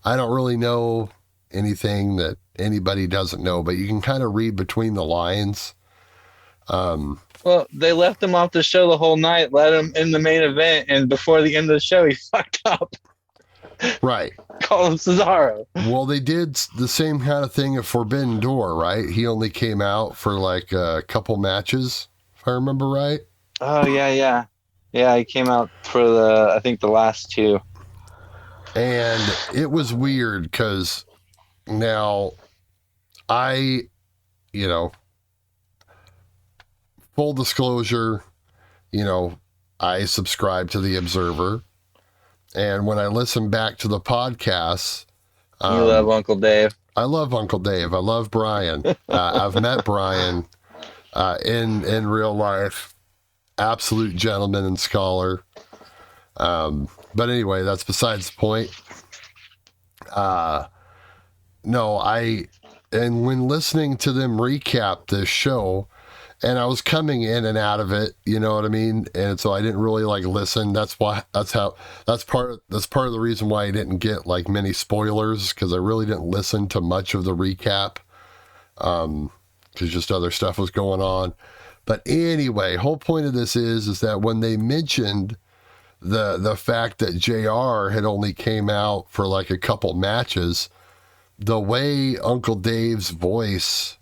I don't really know anything that anybody doesn't know, but you can kind of read between the lines. Well, they left him off the show the whole night, let him in the main event, and before the end of the show, he fucked up. Right. Call him Cesaro. Well, they did the same kind of thing at Forbidden Door, right? He only came out for like a couple matches, if I remember right. Oh yeah. Yeah, he came out for I think the last two. And it was weird because now I, full disclosure, I subscribe to the Observer. And when I listen back to the podcasts, You love Uncle Dave. I love Uncle Dave. I love Brian. I've met Brian in real life. Absolute gentleman and scholar. But anyway, that's besides the point. And when listening to them recap this show, and I was coming in and out of it, you know what I mean? And so I didn't really like listen. That's part of the reason why I didn't get like many spoilers, because I really didn't listen to much of the recap. Because just other stuff was going on. But anyway, whole point of this is that when they mentioned the fact that JR had only came out for like a couple matches, the way Uncle Dave's voice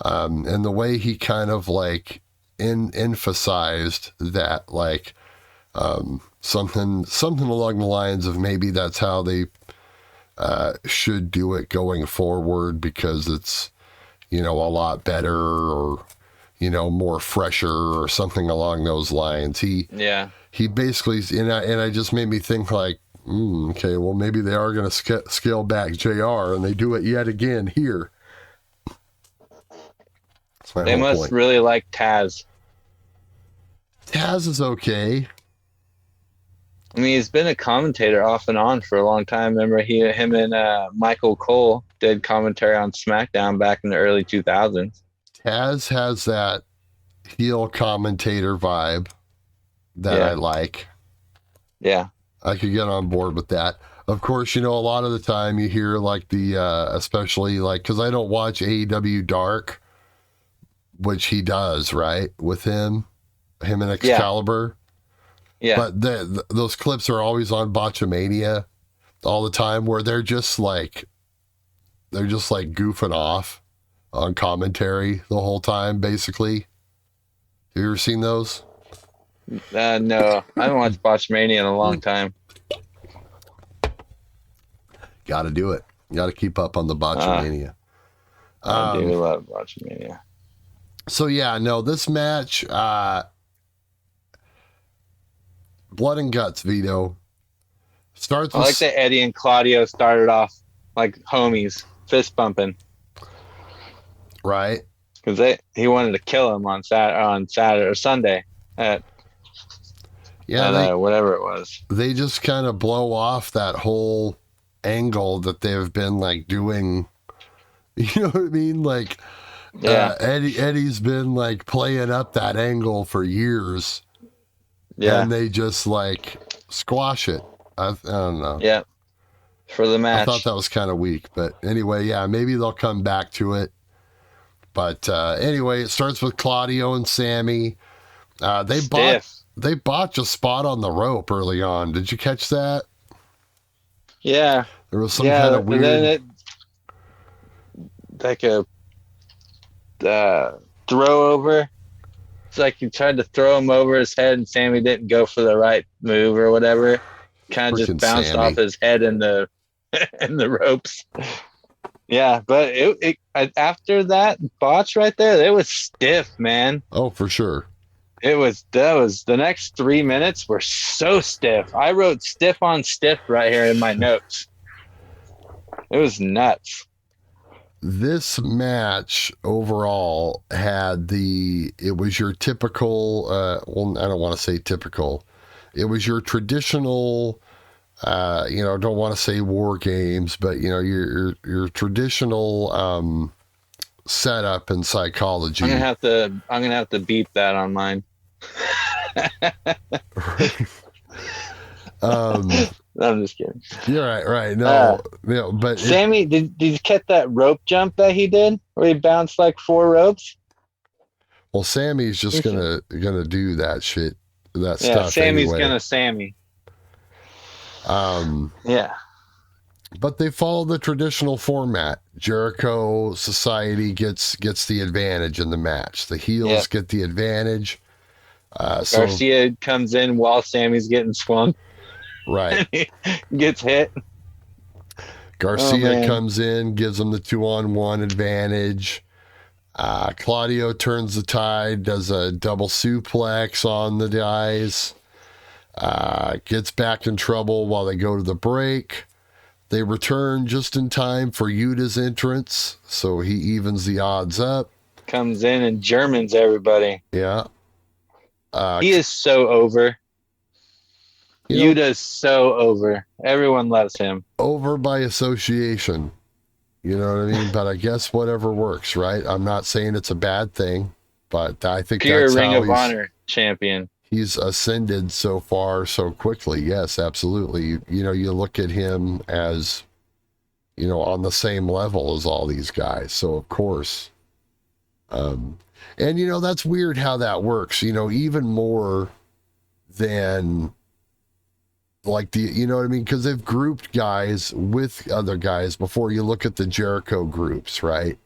and the way he kind of like emphasized that, like something along the lines of maybe that's how they should do it going forward, because it's a lot better, or more fresher, or something along those lines. He basically, and I just made me think like, okay, well maybe they are going to scale back JR, and they do it yet again here. They must point. Really like Taz. Taz is okay. I mean, he's been a commentator off and on for a long time. Remember, him and Michael Cole did commentary on SmackDown back in the early 2000s. Taz has that heel commentator vibe that I like. Yeah. I could get on board with that. Of course, a lot of the time you hear like especially like, because I don't watch AEW Dark, which he does, right? With him and Excalibur. Yeah. But those clips are always on Botchamania all the time, where they're just like goofing off on commentary the whole time, basically. Have you ever seen those? No, I haven't watched Botchamania in a long time. Got to do it. Got to keep up on the Botchamania. I do love Botchamania. So yeah, no, this match, blood and guts, Vito. Starts. I like that Eddie and Claudio started off like homies, fist bumping. Right. Because he wanted to kill him on Saturday or Sunday at whatever it was. They just kind of blow off that whole angle that they've been like doing. You know what I mean? Like. Yeah. Eddie's been like playing up that angle for years. Yeah. And they just like squash it. I don't know. Yeah. For the match. I thought that was kind of weak, but anyway, yeah, maybe they'll come back to it. But anyway, it starts with Claudio and Sammy. They botched a spot on the rope early on. Did you catch that? Yeah. There was some kind of weird. And then like a throw over. It's like he tried to throw him over his head, and Sammy didn't go for the right move or whatever. Kind of just bounced Sammy off his head in the ropes. Yeah, but it after that botch right there, it was stiff, man. Oh, for sure. That was the next 3 minutes were so stiff. I wrote stiff on stiff right here in my notes. It was nuts. This match overall it was your typical, well, I don't want to say typical. It was your traditional, don't want to say war games, but your traditional setup and psychology. I'm gonna have to beep that on mine. I'm just kidding. You're right. No, but Sammy, did you catch that rope jump that he did, where he bounced like 4 ropes? Well, Sammy's just gonna do that shit, that stuff. Yeah, Sammy's anyway. gonna Sammy. Yeah. But they follow the traditional format. Jericho Society gets the advantage in the match. The heels Yep. get the advantage. So Garcia comes in while Sammy's getting swung. right, And he gets hit. Oh Garcia man. comes in, gives them the 2-on-1 advantage. Claudio turns the tide, does a double suplex on the guys. Gets back in trouble while they go to the break. They return just in time for Yuta's entrance, so he evens the odds up. Comes in and Germans everybody. Yeah. He is so over. Yuta's so over. Everyone loves him. Over by association. You know what I mean? But I guess whatever works, right? I'm not saying it's a bad thing, but I think Pure that's Ring how of Honor champion. He's ascended so far so quickly. Yes, absolutely. You look at him as, on the same level as all these guys. So of course, and that's weird how that works. Even more than like you know what I mean? Because they've grouped guys with other guys before. You look at the Jericho groups, right?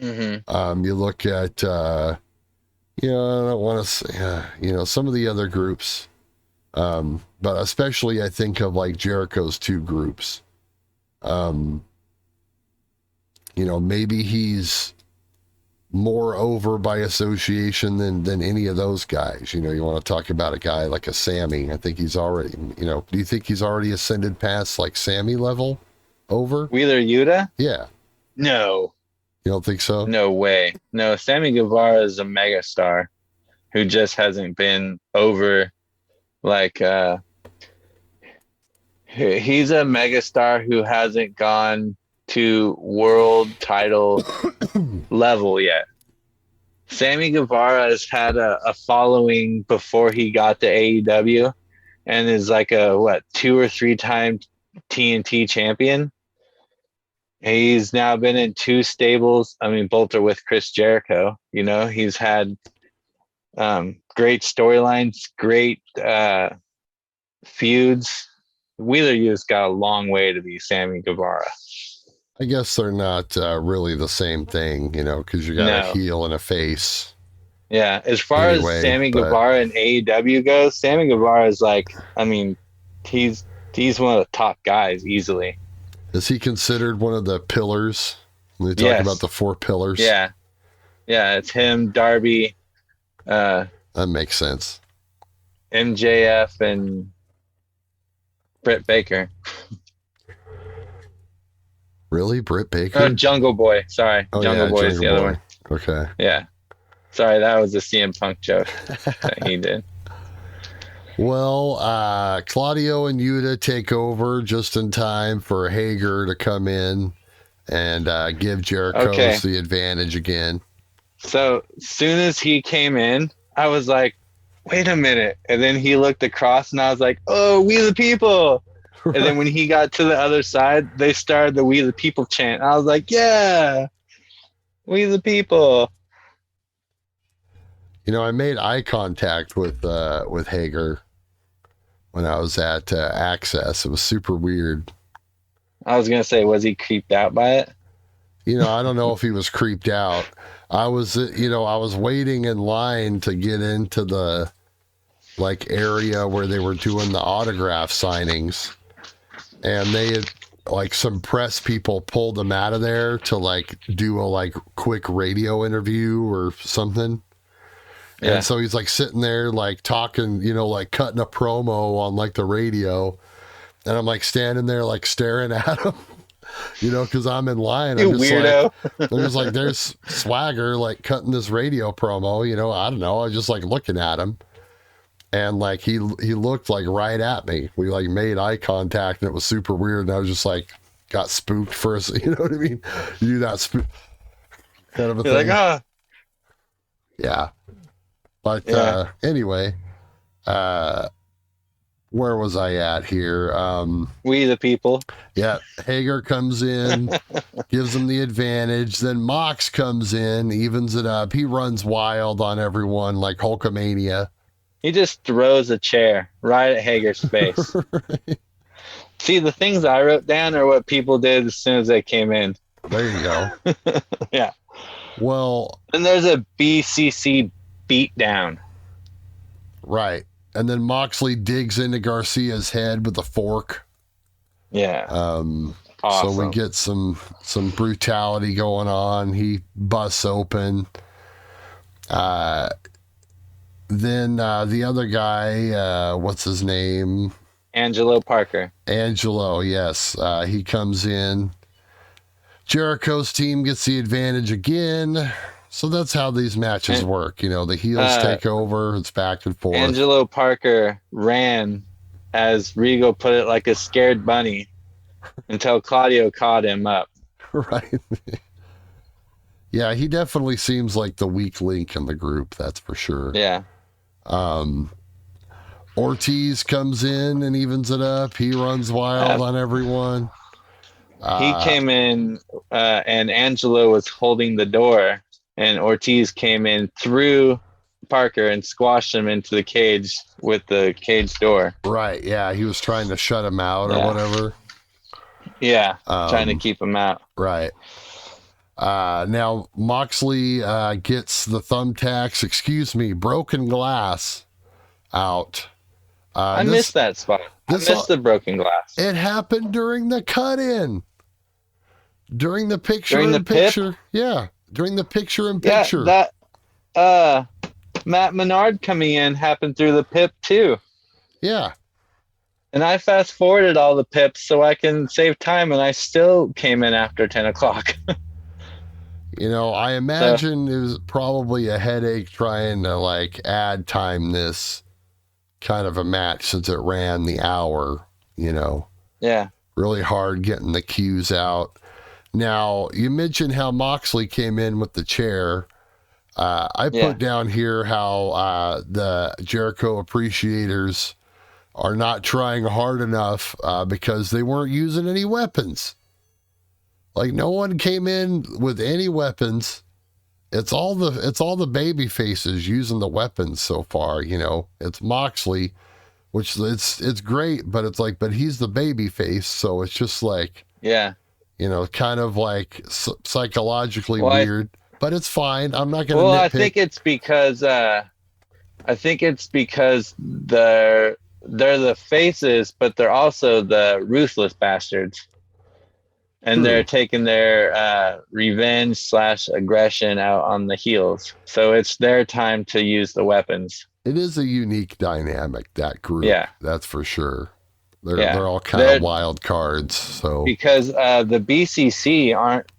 Mm-hmm. You look at, I don't want to say, some of the other groups, but especially I think of like Jericho's two groups. Maybe he's more over by association than any of those guys. You want to talk about a guy like a Sammy. I think he's already, do you think he's already ascended past like Sammy level over? Wheeler Yuta? Yeah. No. You don't think so? No way. No, Sammy Guevara is a megastar who just hasn't been over like he's a megastar who hasn't gone to world title level yet. Sammy Guevara has had a following before he got to AEW and is like a 2 or 3 time TNT champion. He's now been in 2 stables. I mean, both are with Chris Jericho. He's had great storylines, great feuds. Wheeler Yu's got a long way to be Sammy Guevara. I guess they're not really the same thing, because you got a heel and a face. Yeah, as far as Sammy Guevara and AEW goes, Sammy Guevara is he's one of the top guys easily. Is he considered one of the pillars? When they talk about the 4 pillars. Yeah, it's him, Darby. That makes sense. MJF and Britt Baker. Really? Britt Baker? Jungle Boy. Sorry. Jungle Boy is the other one. Okay. Yeah. Sorry, that was a CM Punk joke that he did. Well, Claudio and Yuta take over just in time for Hager to come in and give Jericho the advantage again. So, soon as he came in, I was like, wait a minute. And then he looked across and I was like, oh, we the people. Right. And then when he got to the other side, they started the We the People chant. I was like, yeah, we the people. I made eye contact with Hager when I was at Access. It was super weird. I was going to say, was he creeped out by it? I don't know if he was creeped out. I was waiting in line to get into the area where they were doing the autograph signings. And they had some press people pulled them out of there to do a quick radio interview or something. Yeah. And so he's sitting there talking, cutting a promo on the radio. And I'm standing there staring at him, because I'm in line. You weirdo. I'm just there's Swagger cutting this radio promo, I don't know. I was just looking at him. And he looked right at me. We made eye contact and it was super weird. And I was just got spooked for a second. You know what I mean? You do that kind of a You're thing. Yeah. But anyway, where was I at here? We the people. Yeah. Hager comes in, gives them the advantage. Then Mox comes in, evens it up. He runs wild on everyone like Hulkamania. He just throws a chair right at Hager's face. Right. See, the things I wrote down are what people did as soon as they came in. There you go. Yeah. Well, And there's a BCC beatdown. right. And then Moxley digs into Garcia's head with a fork. Yeah. Awesome. Awesome. So we get some brutality going on. He busts open. Then the other guy, what's his name? Angelo Parker. Angelo, yes. He comes in. Jericho's team gets the advantage again. So that's how these matches work. You know, the heels take over. It's back and forth. Angelo Parker ran, as Regal put it, like a scared bunny until Claudio caught him up. Right. Yeah, he definitely seems like the weak link in the group. That's for sure. Yeah. Ortiz comes in and evens it up. He runs wild on everyone. He came in and Angelo was holding the door, and Ortiz came in through Parker and squashed him into the cage with the cage door. Right, yeah. He was trying to shut him out or whatever. Yeah, trying to keep him out. Right. Now, Moxley gets the thumbtacks, broken glass out. I missed that spot. I missed the broken glass. It happened during the cut-in. During the picture-in-picture. Picture. Yeah, during the picture-in-picture. Yeah, that Matt Menard coming in happened through the pip too. Yeah. And I fast-forwarded all the pips so I can save time, and I still came in after 10 o'clock. You know, I imagine it was probably a headache trying to, like, add time this kind of a match since it ran the hour, you know. Yeah. Really hard getting the cues out. Now, you mentioned how Moxley came in with the chair. I put down here how the Jericho appreciators are not trying hard enough because they weren't using any weapons. Like, no one came in with any weapons. It's all the baby faces using the weapons so far, you know. It's Moxley, which it's great, but it's like, but he's the baby face, so it's just like, yeah, you know, kind of like psychologically weird, but it's fine. I'm not gonna. Well, nitpick. I think it's because they're the faces, but they're also the ruthless bastards. And they're taking their revenge / aggression out on the heels. So it's their time to use the weapons. It is a unique dynamic, that group. Yeah. That's for sure. They're all kind of wild cards. So because the BCC aren't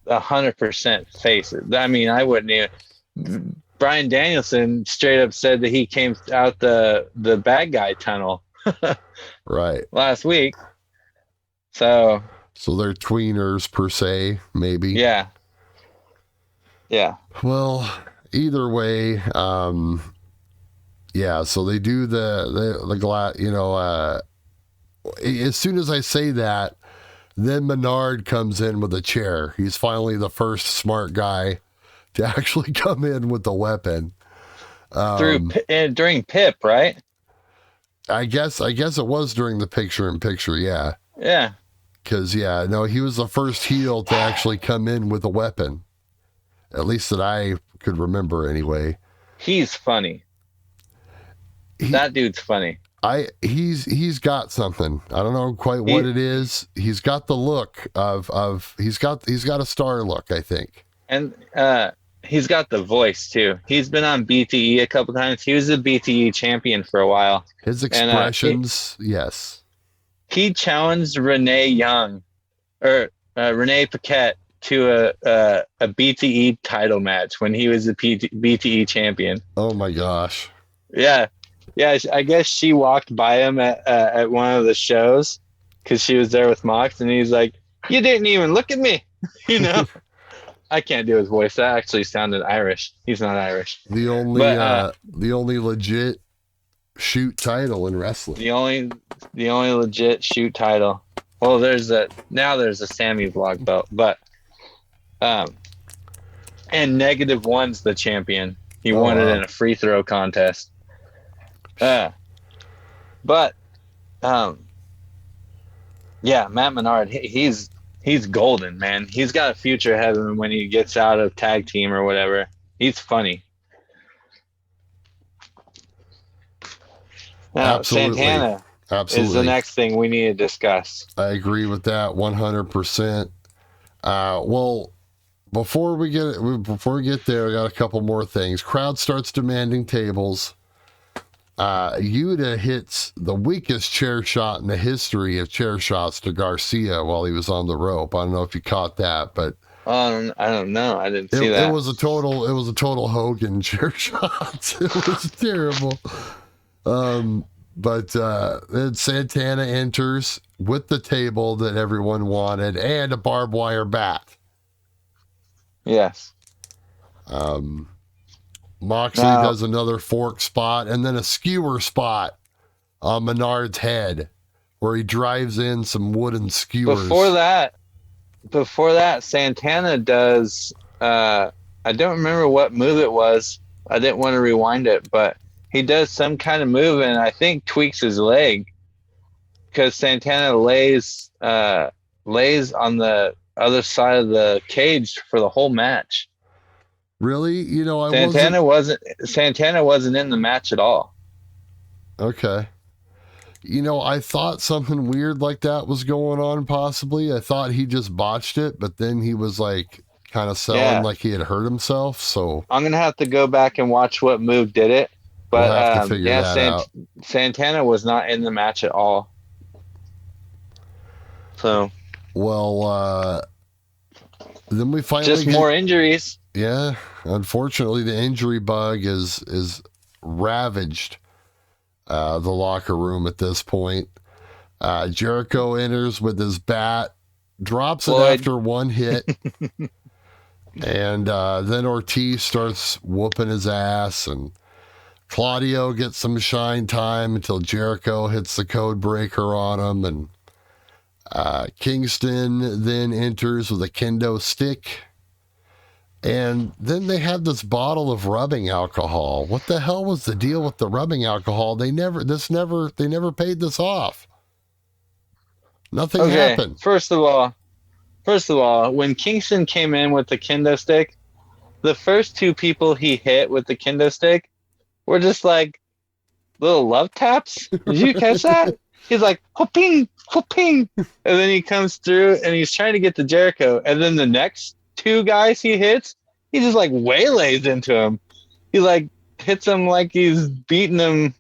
100% faces. I mean, I wouldn't even. Bryan Danielson straight up said that he came out the bad guy tunnel. Right. Last week. So they're tweeners per se, maybe. Yeah. Yeah. Well, either way, yeah. So they do the glass. You know, as soon as I say that, then Menard comes in with a chair. He's finally the first smart guy to actually come in with the weapon. During Pip, right? I guess it was during the picture-in-picture. Yeah. Yeah. Because, he was the first heel to actually come in with a weapon. At least that I could remember anyway. He's funny. That dude's funny. He's got something. I don't know quite what it is. He's got the look of he's got a star look, I think. And he's got the voice too. He's been on BTE a couple times. He was a BTE champion for a while. His expressions, yes. He challenged Renee Paquette to a BTE title match when he was a BTE champion. Oh my gosh. Yeah. Yeah, I guess she walked by him at one of the shows because she was there with Mox, and he's like, "You didn't even look at me," you know. I can't do his voice. That actually sounded Irish. He's not Irish. The only legit shoot title in wrestling. The only legit shoot title. Well, there's a Sammy vlog belt, but and -1's the champion. He won it in a free throw contest. But Yeah, Matt Menard, he's golden, man. He's got a future ahead of him when he gets out of tag team or whatever. He's funny. Now, Absolutely. Santana is the Absolutely. next thing we need to discuss. I agree with that 100%. Well, before we get there, I got a couple more things. Crowd starts demanding tables. Yuta hits the weakest chair shot in the history of chair shots to Garcia while he was on the rope. I don't know if you caught that, but I don't know. I didn't it, see it that. was a total Hogan chair shot. It was terrible. But then Santana enters with the table that everyone wanted and a barbed wire bat. Yes. Moxley Now, does another fork spot and then a skewer spot on Menard's head where he drives in some wooden skewers. before that, Santana does. I don't remember what move it was. I didn't want to rewind it, but he does some kind of move and I think tweaks his leg because Santana lays on the other side of the cage for the whole match. Really? You know, Santana wasn't in the match at all. Okay. You know, I thought something weird like that was going on, possibly. I thought he just botched it, but then he was like kind of selling like he had hurt himself. So I'm gonna have to go back and watch what move did it. we'll But have to figure that out. Santana was not in the match at all. So well, then we finally just more injuries. Yeah, unfortunately, the injury bug is ravaged the locker room at this point. Jericho enters with his bat, drops it after one hit, and then Ortiz starts whooping his ass, and Claudio gets some shine time until Jericho hits the code breaker on him, and Kingston then enters with a kendo stick. And then they had this bottle of rubbing alcohol. What the hell was the deal with the rubbing alcohol? They never paid this off. Nothing happened. First of all, when Kingston came in with the kendo stick, the first two people he hit with the kendo stick were just like little love taps. Did you catch that? He's like, whooping, whooping. And then he comes through and he's trying to get to Jericho. And then the next two guys he hits, he just like waylays into him. He like hits him like he's beating him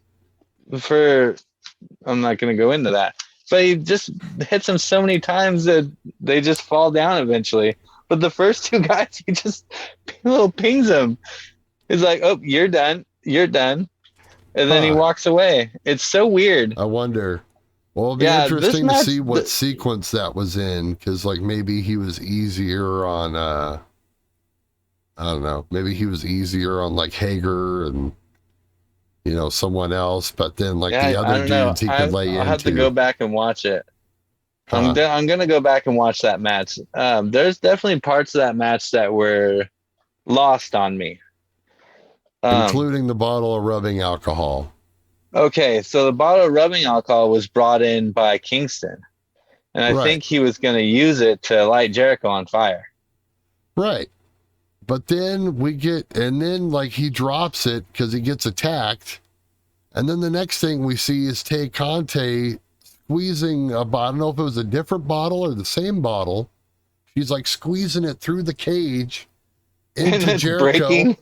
for. I'm not going to go into that, but he just hits him so many times that they just fall down eventually. But the first two guys, he just little pings him. He's like, "Oh, you're done, and then he walks away. It's so weird. I wonder. Well, it'll be interesting to see what sequence that was in, because like maybe he was easier on I don't know, maybe he was easier on like Hager and someone else, but then like the other dudes he could lay into. I'll have to go back and watch it. I'm gonna go back and watch that match. There's definitely parts of that match that were lost on me, including the bottle of rubbing alcohol. Okay, so the bottle of rubbing alcohol was brought in by Kingston, and I think he was going to use it to light Jericho on fire. Right. But then like he drops it because he gets attacked. And then the next thing we see is Tay Conte squeezing I don't know if it was a different bottle or the same bottle. She's like squeezing it through the cage into Jericho. Breaking.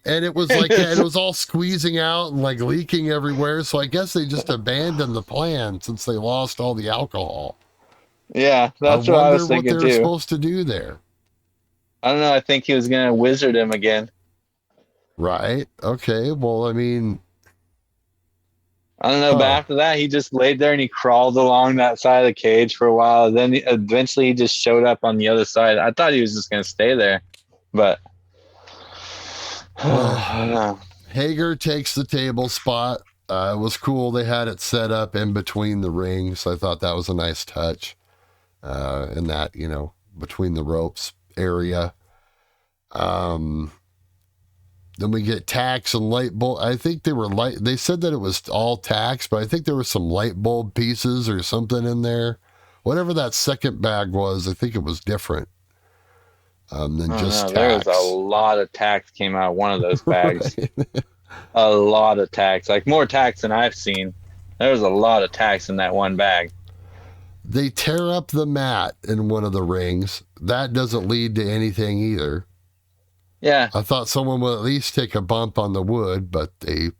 And it was like, it was all squeezing out and like leaking everywhere. So I guess they just abandoned the plan since they lost all the alcohol. Yeah, that's what I was thinking too. I wonder what they were supposed to do there. I don't know. I think he was going to wizard him again. Right. Okay. Well, I mean, I don't know. But after that, he just laid there and he crawled along that side of the cage for a while. Then eventually he just showed up on the other side. I thought he was just going to stay there, but. Hager takes the table spot. It was cool. They had it set up in between the rings. I thought that was a nice touch in that, between the ropes area. Then we get tacks and light bulb. I think they said that it was all tacks, but I think there was some light bulb pieces or something in there. whatever that second bag was, I think it was different than just There tacks. was a lot of tacks came out of one of those bags. Right. A lot of tacks, like more tacks than I've seen. There was a lot of tacks in that one bag. They tear up the mat in one of the rings. That doesn't lead to anything either. Yeah. I thought someone would at least take a bump on the wood, but they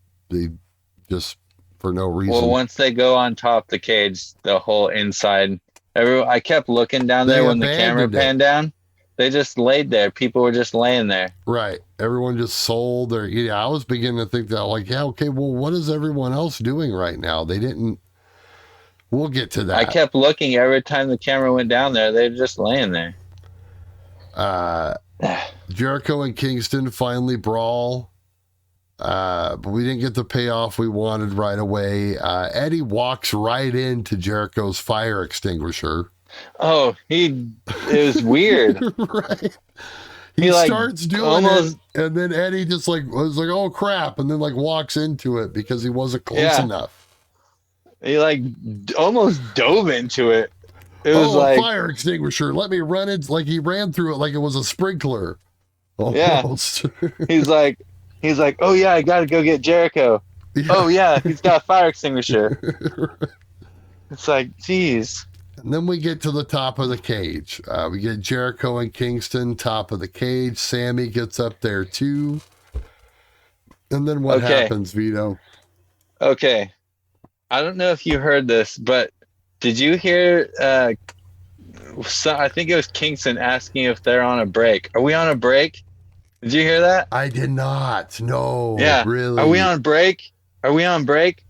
just, for no reason. Well, once they go on top the cage, the whole inside. I kept looking down there when the camera panned down. They just laid there. People were just laying there. Right. Everyone just sold their. Yeah, I was beginning to think that, like, yeah, okay, well, what is everyone else doing right now? They didn't. We'll get to that. I kept looking every time the camera went down there. They were just laying there. Jericho and Kingston finally brawl, but we didn't get the payoff we wanted right away. Eddie walks right into Jericho's fire extinguisher. Oh, it was weird. Right. He starts doing it, and then Eddie just was like, oh crap, and then walks into it because he wasn't close enough. He almost dove into it. It was a fire extinguisher. Let me run it. Like he ran through it like it was a sprinkler. Almost. Yeah. He's like, oh yeah, I gotta go get Jericho. Yeah. Oh yeah, he's got a fire extinguisher. It's like, geez. And then we get to the top of the cage. We get Jericho and Kingston, top of the cage. Sammy gets up there too. And then what happens, Vito? Okay. I don't know if you heard this, but did you hear I think it was Kingston asking if they're on a break. Are we on a break? Did you hear that? I did not. No. Yeah. Really? Are we on break? Are we on break?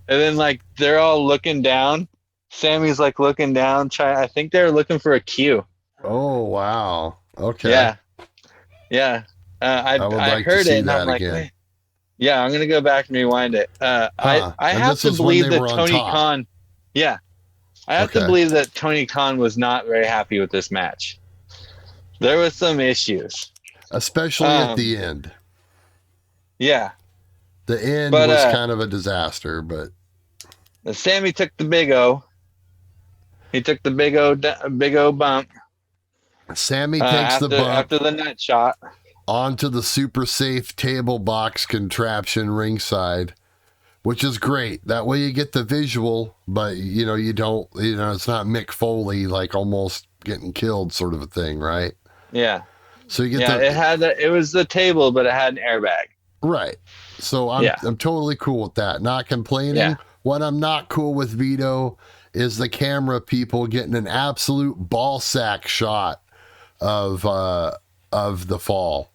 And then they're all looking down. Sammy's looking down. I think they're looking for a cue. Oh wow. Okay. Yeah. Yeah. I heard it and I'm like, wait. Yeah, I'm gonna go back and rewind it. I have to believe that Tony Khan. Yeah, I have to believe that Tony Khan was not very happy with this match. There was some issues, especially at the end. Yeah, the end was kind of a disaster, but Sammy took the big O. He took the big O bump. Sammy takes the bump after the nut shot. Onto the super safe table box contraption ringside, which is great. That way you get the visual, but you don't, it's not Mick Foley almost getting killed sort of a thing, right? Yeah. So you get it was the table, but it had an airbag. Right. So I'm totally cool with that. Not complaining. Yeah. What I'm not cool with, Vito, is the camera people getting an absolute ball sack shot of the fall.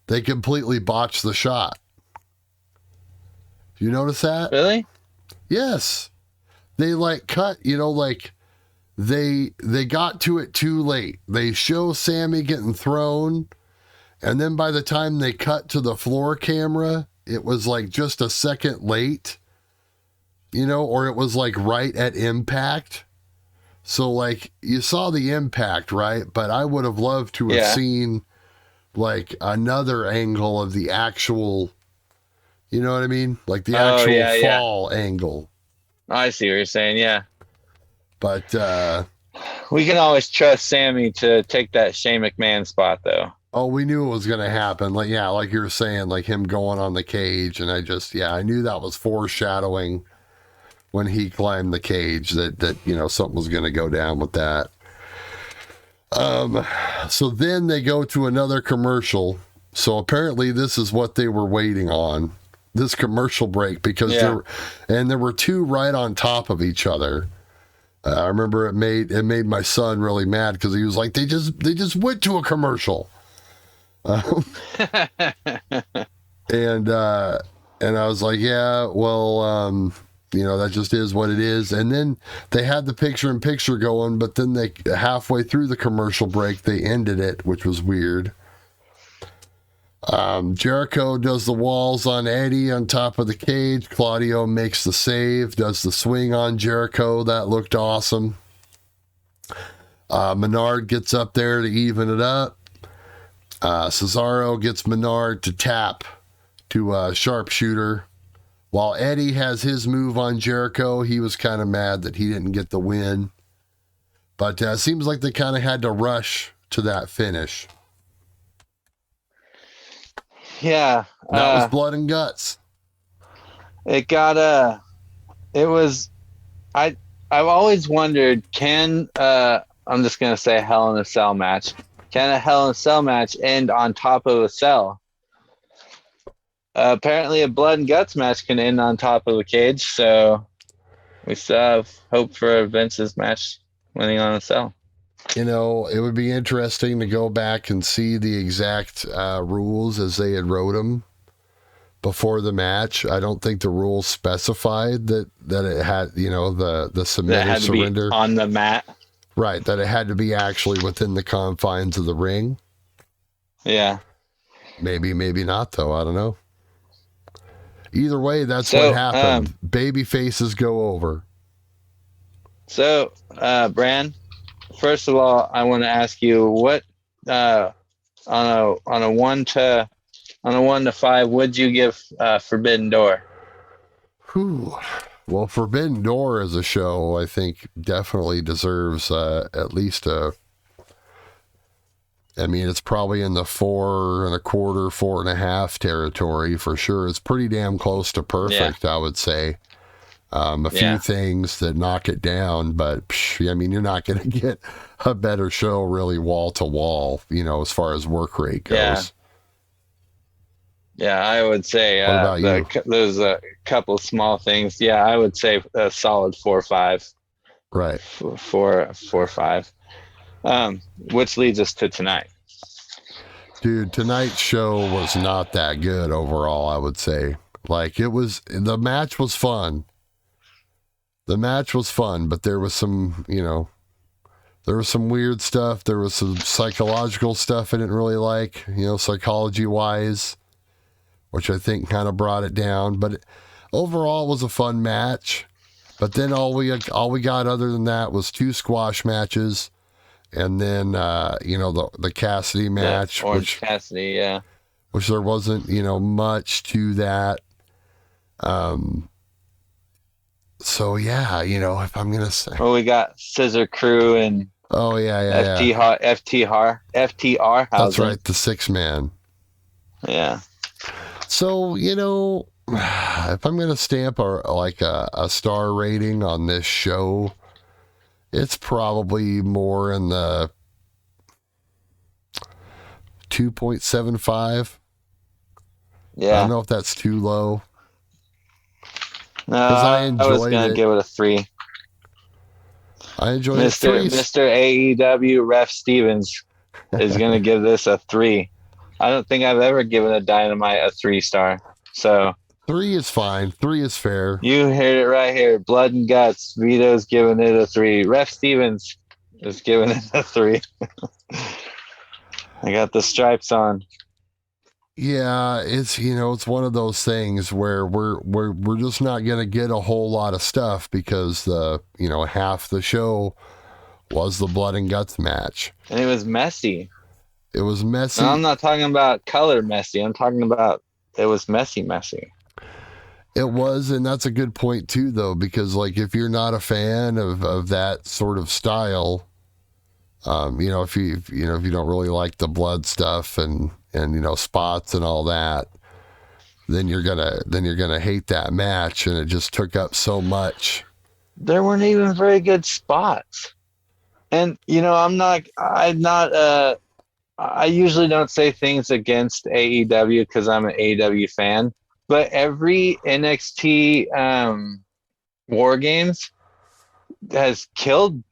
They completely botched the shot. You notice that? Really? Yes. They cut, they got to it too late. They show Sammy getting thrown, and then by the time they cut to the floor camera, it was just a second late, or it was right at impact. So you saw the impact, right? But I would have loved to have seen another angle of the actual, you know what I mean? The actual fall angle. I see what you're saying. Yeah. But we can always trust Sammy to take that Shane McMahon spot, though. Oh, we knew it was going to happen. Like you were saying, him going on the cage. And I knew that was foreshadowing when he climbed the cage that something was going to go down with that. So then they go to another commercial. So apparently this is what they were waiting on, this commercial break, because there were two right on top of each other. I remember it made my son really mad because he was like, they just went to a commercial. And I was like, yeah, well, that just is what it is. And then they had the picture-in-picture going, but then they halfway through the commercial break, they ended it, which was weird. Jericho does the walls on Eddie on top of the cage. Claudio makes the save, does the swing on Jericho. That looked awesome. Menard gets up there to even it up. Cesaro gets Menard to tap to a sharpshooter While Eddie has his move on Jericho, he was kind of mad that he didn't get the win. But it seems like they kind of had to rush to that finish. Yeah. That was blood and guts. It got it was I've always wondered, I'm just gonna say Hell in a Cell match. Can a Hell in a Cell match end on top of a cell? Apparently a blood and guts match can end on top of a cage, so we still have hope for Vince's match winning on a cell. You know, it would be interesting to go back and see the exact rules as they had wrote them before the match. I don't think the rules specified that it had, you know, the submit or surrender on the mat. Right, that it had to be actually within the confines of the ring. Yeah. Maybe not, though. I don't know. Either way, that's what happened. Baby faces go over. So, Bran, first of all, I want to ask you what on a 1 to 5 would you give Forbidden Door? Whew. Well, Forbidden Door as a show, I think definitely deserves at least it's probably in the 4.25, 4.5 territory for sure. It's pretty damn close to perfect, I would say. A few things that knock it down, but you're not going to get a better show really wall to wall, as far as work rate goes. Yeah, I would say what about you? There's a couple small things. Yeah, I would say a solid 4-5. Right. 4-5. Which leads us to tonight. Dude, tonight's show was not that good overall, I would say. Like, the match was fun. But there was some, there was some weird stuff. There was some psychological stuff I didn't really like, psychology-wise, which I think kind of brought it down. But overall, it was a fun match. But then all we got other than that was 2 squash matches. And then, the Cassidy match. Orange Cassidy, yeah. Which there wasn't, much to that. So, yeah, if I'm going to say. Well, we got Scissor Crew and FTR. That's right, the 6-man. Yeah. So, if I'm going to stamp a star rating on this show, it's probably more in the 2.75. Yeah. I don't know if that's too low. No, I was going to give it a 3. I enjoyed it. Mr. AEW Ref Stevens is going to give this a 3. I don't think I've ever given a Dynamite a 3-star. So 3 is fine. 3 is fair. You heard it right here. Blood and Guts. Vito's giving it a 3. Ref Stevens is giving it a 3. I got the stripes on. Yeah, it's it's one of those things where we're just not gonna get a whole lot of stuff because half the show was the Blood and Guts match. And it was messy. It was messy. And I'm not talking about color messy. I'm talking about it was messy. It was, and that's a good point too, though, because if you're not a fan of that sort of style, if you don't really like the blood stuff and spots and all that, then you're gonna hate that match, and it just took up so much. There weren't even very good spots, and I usually don't say things against AEW because I'm an AEW fan. But every NXT War Games has killed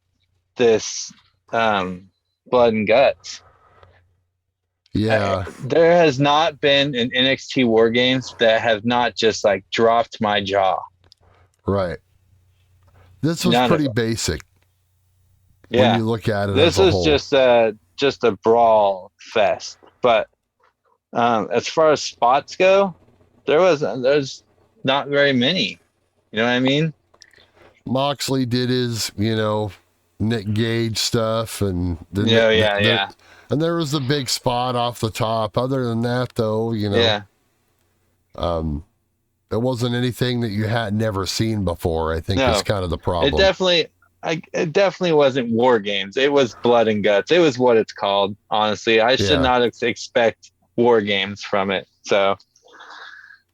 this Blood and Guts. Yeah. There has not been an NXT War Games that have not just dropped my jaw. Right. This was pretty basic. Yeah. When you look at it this as a is whole. just a brawl fest. But as far as spots go, there's not very many. You know what I mean? Moxley did his, Nick Gage stuff, and and there was the big spot off the top. Other than that, though, it wasn't anything that you had never seen before. I think No. is kind of the problem. It definitely wasn't War Games. It was Blood and Guts. It was what it's called. Honestly, I should not expect War Games from it. So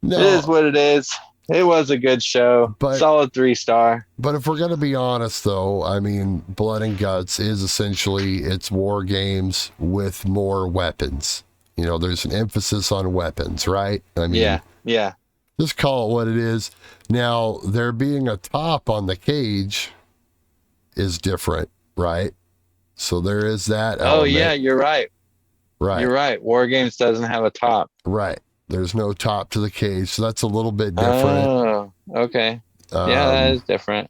no, it is what it is. It was a good show. Solid 3-star. But if we're going to be honest, though, I mean, Blood and Guts is essentially it's War Games with more weapons. You know, there's an emphasis on weapons, right? I mean, yeah. Just call it what it is. Now, there being a top on the cage is different, right? So there is that element. Oh, yeah, you're right. Right. You're right. War Games doesn't have a top. Right. There's no top to the cage, so that's a little bit different. Oh, okay. Yeah, that is different.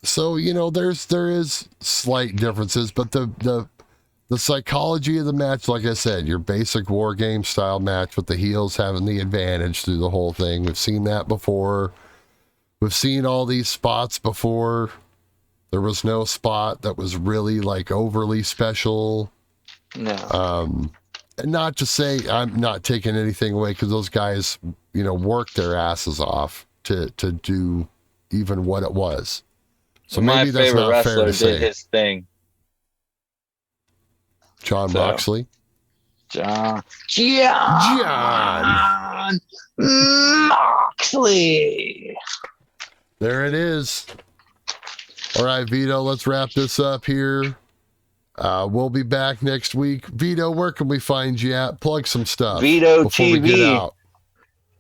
So, you know, there is slight differences, but the psychology of the match, like I said, your basic War Game style match with the heels having the advantage through the whole thing. We've seen that before. We've seen all these spots before. There was no spot that was really like overly special. No. And not to say I'm not taking anything away because those guys, you know, worked their asses off to do even what it was. So my maybe that's favorite not wrestler fair to did say. his thing. John Moxley. John Moxley. There it is. All right, Vito, let's wrap this up here. We'll be back next week. Vito, where can we find you at? Plug some stuff. Vito before TV. We get out.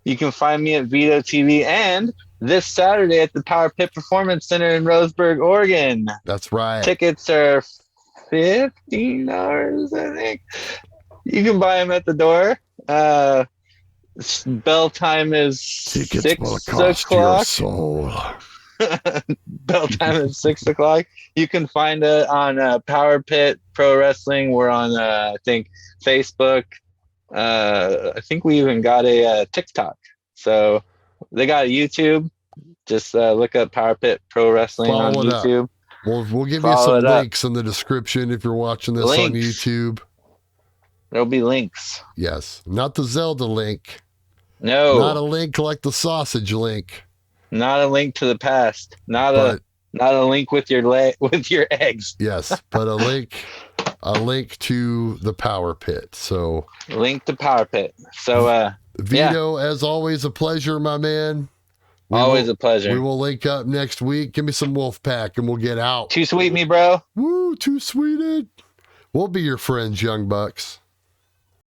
You can find me at Vito TV and this Saturday at the Power Pit Performance Center in Roseburg, Oregon. That's right. Tickets are $15, I think. You can buy them at the door. Bell time is Tickets 6 will cost your o'clock. soul. Bell time is 6 o'clock. You can find it on Power Pit Pro Wrestling. We're on, I think, Facebook. I think we even got a TikTok. So they got a YouTube. Just look up Power Pit Pro Wrestling on YouTube. We'll give you some links in the description if you're watching this on YouTube. There'll be links. Yes. Not the Zelda link. No. Not a link like the sausage link. Not a link to the past. Not a link with your eggs. Yes, but a link to the Power Pit. So link to Power Pit. So Vito, as always, a pleasure, my man. Always a pleasure. We will link up next week. Give me some Wolfpack and we'll get out. Too sweet me, bro. Woo, too sweeted. We'll be your friends, Young Bucks.